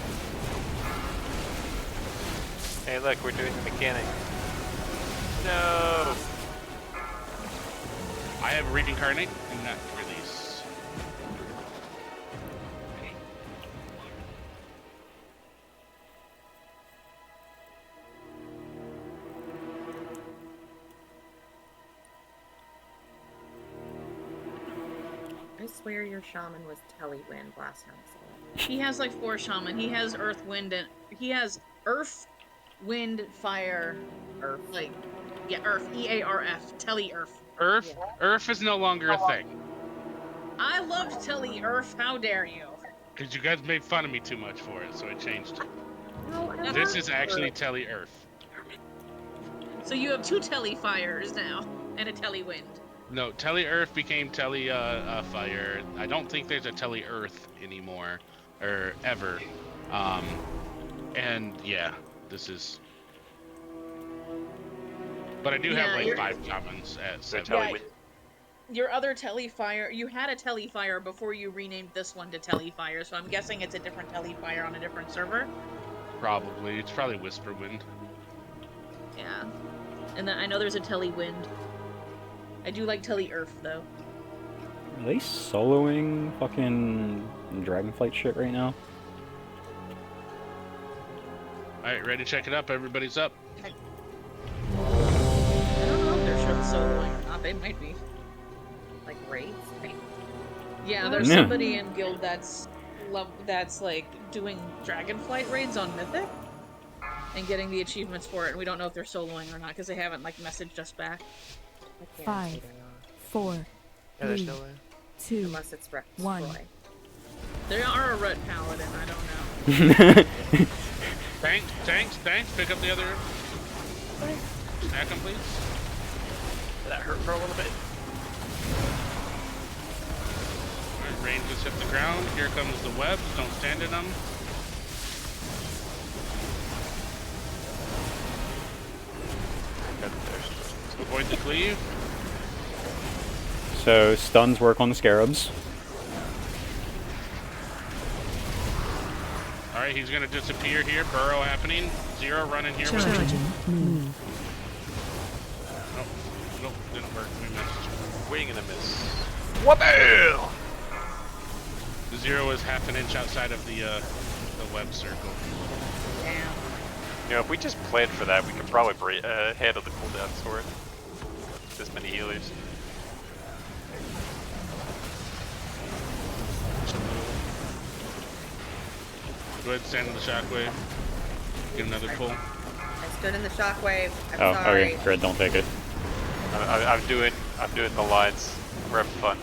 Hey, look, we're doing the mechanic. No! I have reincarnate and not release. I swear your shaman was Telewind last time I saw it. He has like 4 shaman. He has earth, wind, and he has earth, wind, fire, earth. Like, yeah, earth. E-A-R-F. Tele-earth. Earth? Yeah. Earth is no longer a thing. I loved Tele-earth. How dare you? Because you guys made fun of me too much for it, so I changed it. No, this is actually Tele-earth. So you have 2 Tele-fires now, and a Tele-wind. No, Tele-earth became Tele-fire. I don't think there's a Tele-earth anymore, or ever. And yeah, this is... But I do have like 5 shamans at 7. Your other Telefire, you had a Telefire before you renamed this one to Telefire, so I'm guessing it's a different Telefire on a different server? Probably. It's probably Whisperwind. Yeah. And then I know there's a Telly Wind. I do like Telly Earth, though. Are they soloing fucking Dragonflight shit right now? Alright, ready to check it up? Everybody's up. I don't know if they're soloing or not. They might be. Like raids? Yeah, there's Yeah. somebody in guild that's like doing Dragonflight raids on Mythic and getting the achievements for it, and we don't know if they're soloing or not because they haven't like messaged us back. 5, 4, 3, 2, Unless it's 1. They are a red paladin. I don't know. Tanks, pick up the other. Snack them, please. That hurt for a little bit. Alright, rain just hit the ground. Here comes the webs. Don't stand in them. Avoid the cleave. So stuns work on the scarabs. Alright, he's gonna disappear here. Burrow happening. Zero running here. Charging. Move. Nope, didn't work. We missed. Wing and a miss. Whoop! Zero is half an inch outside of the web circle. Damn. You know, if we just planned for that, we could probably handle the cooldowns for it. This many healers. Go ahead and stand in the shockwave. Get another pull. I stood in the shockwave. I'm Oh, sorry. okay. Dread, don't take it. I'm doing the lines. We're having fun.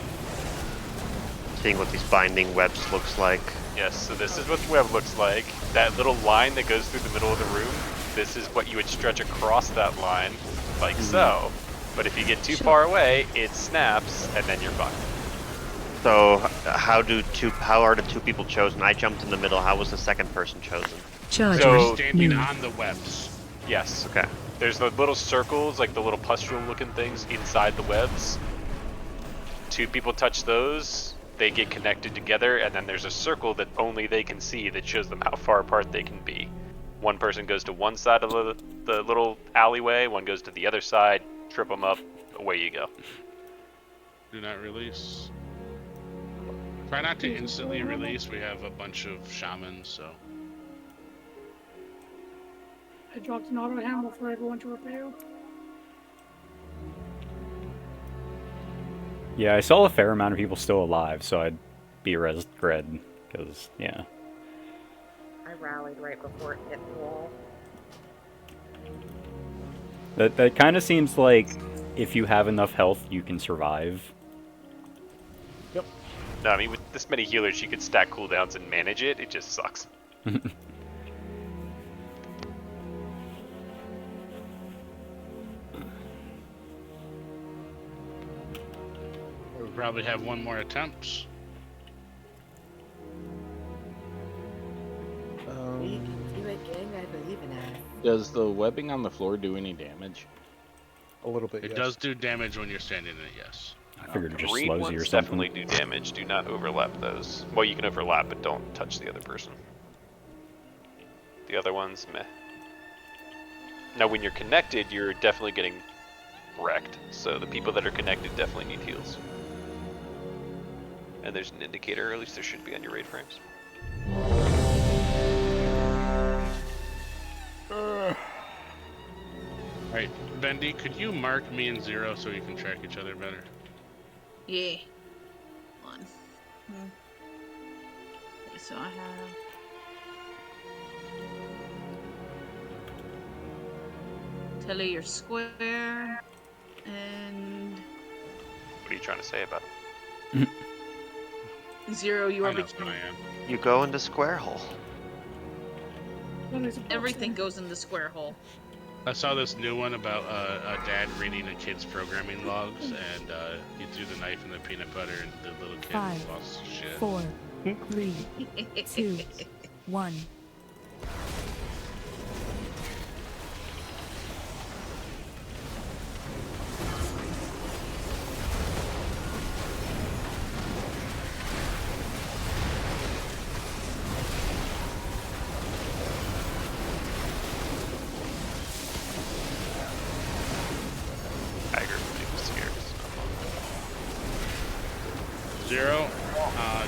Seeing what these binding webs looks like. Yes, so this is what the web looks like. That little line that goes through the middle of the room, this is what you would stretch across that line, like so. But if you get too far away, it snaps, and then you're fucked. So how are the two people chosen? I jumped in the middle. How was the second person chosen? So we're standing on the webs. Yes. Okay. There's the little circles, like the little pustule-looking things inside the webs. Two people touch those, they get connected together, and then there's a circle that only they can see that shows them how far apart they can be. One person goes to one side of the little alleyway, one goes to the other side, trip them up, away you go. Do not release. Try not to instantly release. We have a bunch of shamans, so. I dropped an auto hammer for everyone to repair. Yeah, I saw a fair amount of people still alive, so I'd be res Gred, because, yeah. I rallied right before it hit the wall. That kind of seems like if you have enough health, you can survive. Yep. No, I mean, with this many healers, you could stack cooldowns and manage it. It just sucks. We'll probably have one more attempt. We can do it, gang. I believe in us. Does the webbing on the floor do any damage? A little bit, It does do damage when you're standing in it, yes. I figured it just Green slows you or ones something. definitely do damage. Do not overlap those. Well, you can overlap, but don't touch the other person. The other ones, meh. Now, when you're connected, you're definitely getting wrecked. So the people that are connected definitely need heals. And there's an indicator, or at least there should be on your raid frames. Alright, Bendy, could you mark me and Zero so we can track each other better? Yeah. One. Okay, so I have. Telly, you're square. And. What are you trying to say about it? Zero, you I are know what between. I am. You go in the square hole. Everything goes in the square hole. I saw this new one about a dad reading a kid's programming logs, and he threw the knife in the peanut butter, and the little kid 5, lost his shit. 4, 3, 2, 1. Zero.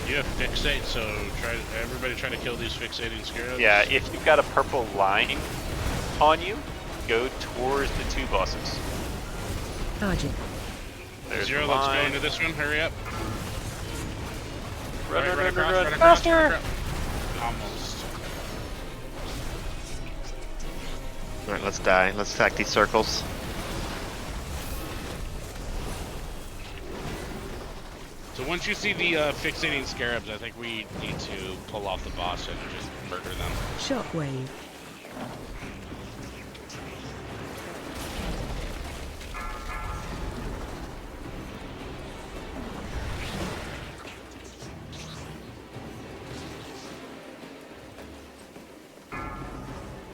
Do you have fixate? So everybody try to kill these fixating scarabs. Yeah, if you've got a purple line on you, go towards the 2 bosses. Dodging. There's Zero, the let's go line. into this one. Hurry up. Run, Run run, across. faster! Almost. Alright, let's die. Let's attack these circles. So once you see the fixating scarabs, I think we need to pull off the boss and just murder them. Shockwave.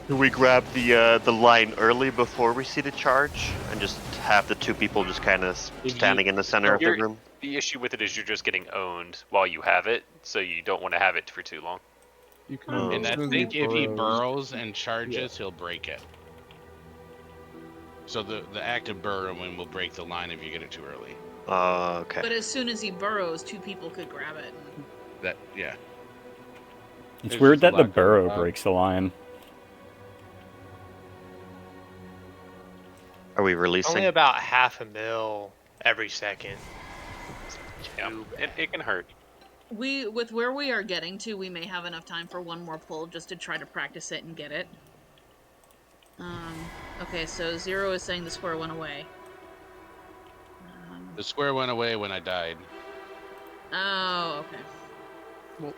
Do we grab the line early before we see the charge, and just have the 2 people just kind of standing in the center of the room? The issue with it is you're just getting owned while you have it, so you don't want to have it for too long. You can, And I think if he burrows and charges, he'll break it. So the active burrowing will break the line if you get it too early. Okay. But as soon as he burrows, 2 people could grab it. Yeah. It's weird that the burrow breaks the line. Are we releasing? Only about half a mil every second. Yeah, it can hurt. With where we are getting to, we may have enough time for one more pull just to try to practice it and get it. Okay, so Zero is saying the square went away. The square went away when I died. Oh, okay. Well,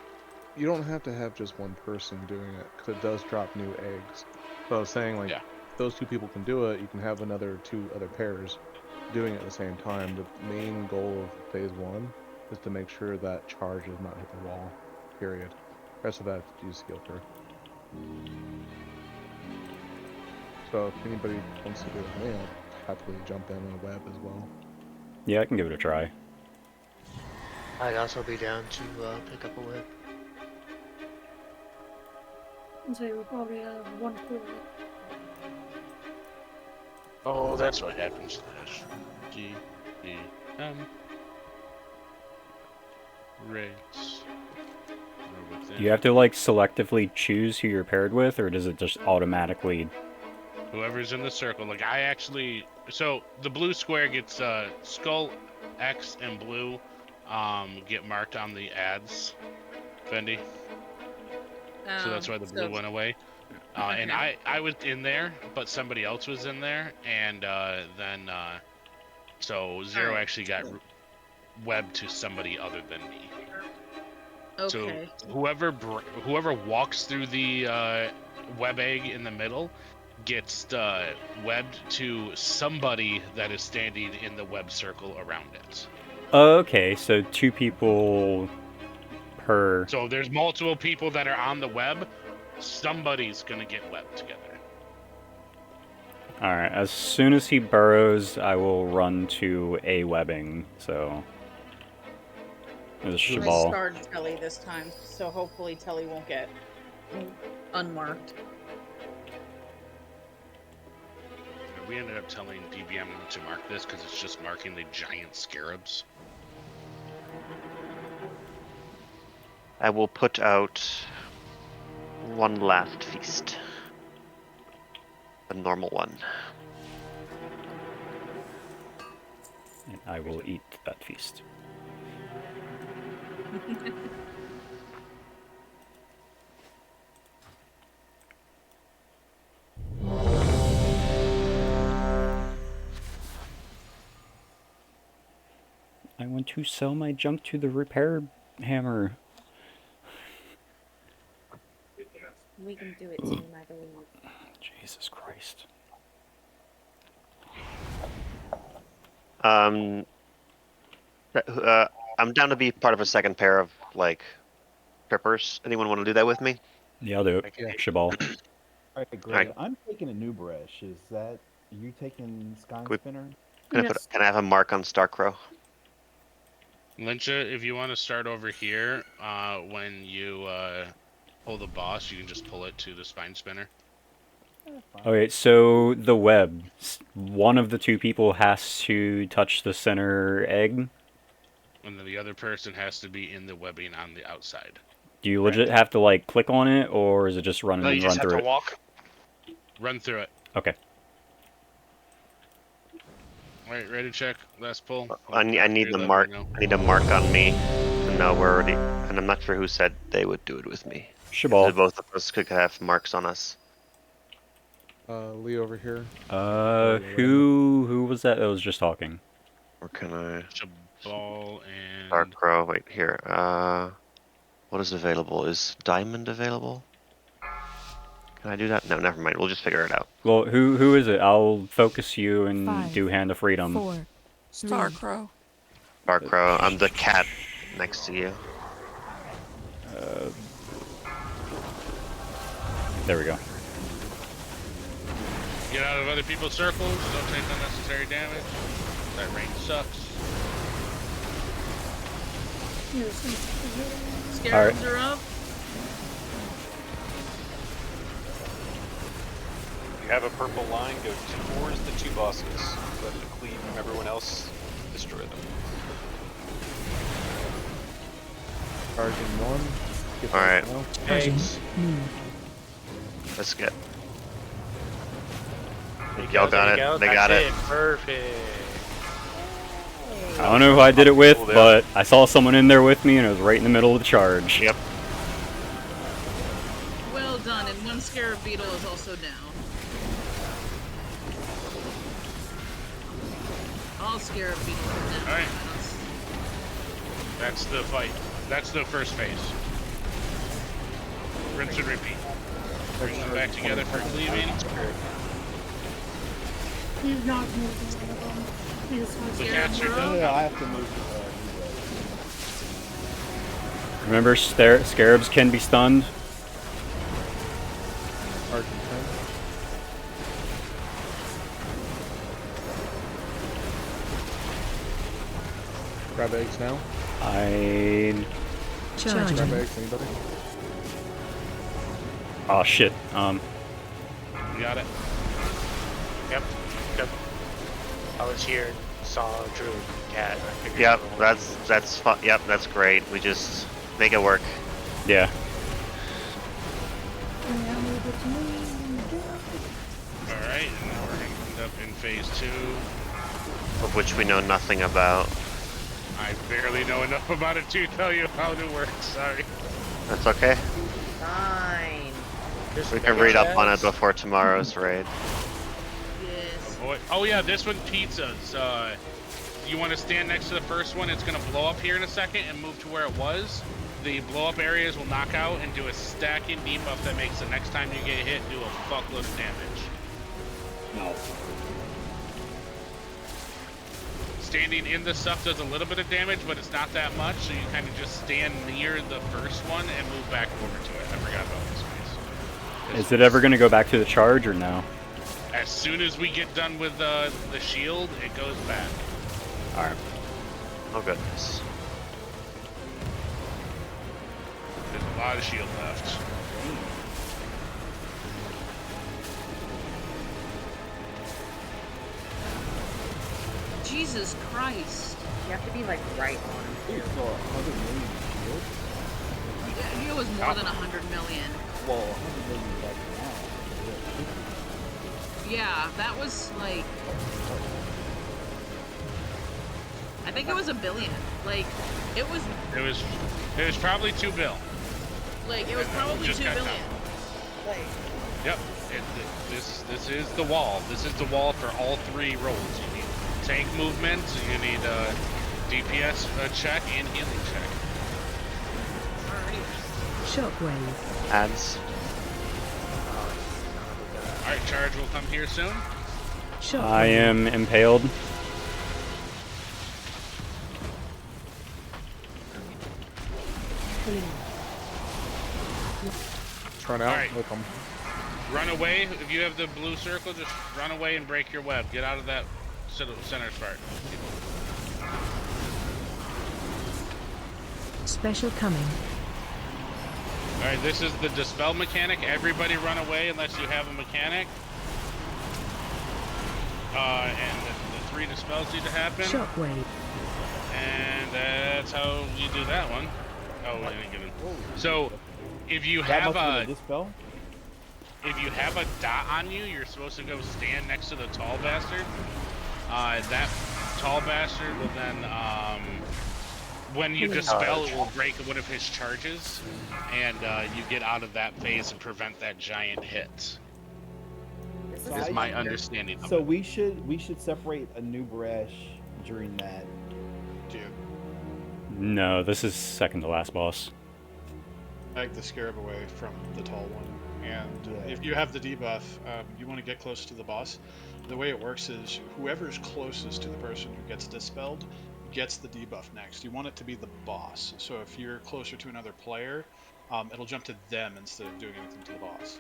you don't have to have just one person doing it, because it does drop new eggs. So I was saying, like, if those 2 people can do it, you can have 2 other pairs doing it at the same time. The main goal of phase 1 is to make sure that charge does not hit the wall, period. The rest of that, use skill for. So if anybody wants to do it with me, I'll happily jump in on a web as well. Yeah, I can give it a try. I'd also be down to pick up a whip. And so we probably have 1 pull. Oh, that's what happens. G E M rates. You have to like selectively choose who you're paired with, or does it just automatically? Whoever's in the circle. Like I actually, so the blue square gets skull, X, and blue get marked on the ads, Fendi. So that's why the blue went away. And I was in there, but somebody else was in there, and then so Zero actually got webbed to somebody other than me. Okay. So whoever walks through the web egg in the middle gets webbed to somebody that is standing in the web circle around it. Okay, so 2 people per. So there's multiple people that are on the web. Somebody's gonna get webbed together. Alright, as soon as he burrows, I will run to a webbing, so. There's a I Shabal. starred Telly this time, so hopefully Telly won't get unmarked. We ended up telling DBM to mark this because it's just marking the giant scarabs. I will put out one last feast. A normal one. And I will eat that feast. I want to sell my junk to the repair hammer. We can do it soon, I believe. Jesus Christ. I'm down to be part of a second pair of, like, trippers. Anyone want to do that with me? Yeah, I'll do it. Shabal. Alright, great. I'm taking a new brush. Is that you taking Sky Spinner? Can I have a mark on Starcrow? Lyncha, if you want to start over here, when you pull the boss, you can just pull it to the spine spinner. Okay, so the web. One of the 2 people has to touch the center egg. And then the other person has to be in the webbing on the outside. Do you legit have to like click on it, or is it just run No, you just run have through to it? walk. Run through it. Okay. Alright, ready to check. Last pull. I need the mark. I need a mark on me. No, we're already. And I'm not sure who said they would do it with me. Shabal. Both of us could have marks on us. Lee over here. Who was that was just talking? Or can I? Shabal and Dark Crow. Wait here. What is available? Is Diamond available? Can I do that? No, never mind. We'll just figure it out. Well, who is it? I'll focus you and 5, do Hand of Freedom. 4, Star Crow. Dark Crow. I'm the cat next to you. There we go. Get out of other people's circles. Don't take unnecessary damage. That range sucks. Scarabs are up. You have a purple line, go towards the 2 bosses. Let them cleave from everyone else, destroy them. Charging 1. Alright. Eggs. Let's get. Y'all got it. They got it. Perfect. I don't know who I did it with, but I saw someone in there with me, and it was right in the middle of the charge. Yep. Well done, and 1 scarab beetle is also down. All scarab beetles are down. Alright. That's the fight. That's the first phase. Rinse and repeat. Bring them back together for cleaving. He's not moving. The cats are done. I have to move. Remember, scarabs can be stunned. Charging 10. Grab eggs now. Charging. Grab eggs, anybody? Oh shit. You got it. Yep. I was here, saw Drew cat. I figured Yep. it That's fun. Yep. That's great. We just make it work. Yeah. Alright, and now we're gonna end up in phase 2. Of which we know nothing about. I barely know enough about it to tell you how it works. Sorry. That's okay. Fine. We can read up on it before tomorrow's raid. Yes. Oh yeah, this one pizzas. You want to stand next to the first one? It's gonna blow up here in a second and move to where it was. The blow up areas will knock out and do a stacking debuff that makes the next time you get hit do a fuckload of damage. No. Standing in the stuff does a little bit of damage, but it's not that much, so you kind of just stand near the first one and move back over to it. I forgot about this phase. Is it ever going to go back to the charge or no? As soon as we get done with the shield, it goes back. Alright. Oh goodness. There's a lot of shield left. Jesus Christ. You have to be like right on him too. So 100 million shield? Yeah, it was more than 100 million. Well, 100 million right now. Yeah, that was like. I think it was $1 billion. Like, it was. It was probably $2 billion. Like, it was probably Just $2 got billion. done. Like. Yep. This is the wall. This is the wall for all 3 rolls. You need tank movement. You need DPS check and healing check. Shockwave. Ads. All right, charge will come here soon. I am impaled. Run out. All right. With them. Run away. If you have the blue circle, just run away and break your web. Get out of that center part. Special coming. Alright, this is the dispel mechanic. Everybody run away unless you have a mechanic. And the 3 dispels need to happen. Shockwave. And that's how you do that one. Oh, we didn't get it. So, if you That have much of a a dispel? if you have a dot on you, you're supposed to go stand next to the tall bastard. That tall bastard will then, when you dispel, it will break one of his charges, and you get out of that phase and prevent that giant hit. This Is my understanding of So it. we should separate a new Bresh during that. No, this is second to last boss. Drag the scarab away from the tall one, and if you have the debuff, you want to get close to the boss. The way it works is whoever's closest to the person who gets dispelled gets the debuff next. You want it to be the boss. So if you're closer to another player, it'll jump to them instead of doing anything to the boss.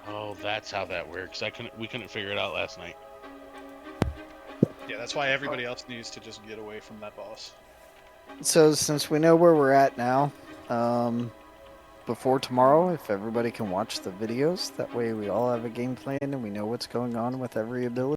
Oh, that's how that works. We couldn't figure it out last night. Yeah, that's why everybody else needs to just get away from that boss. So since we know where we're at now, before tomorrow, if everybody can watch the videos, that way we all have a game plan and we know what's going on with every ability.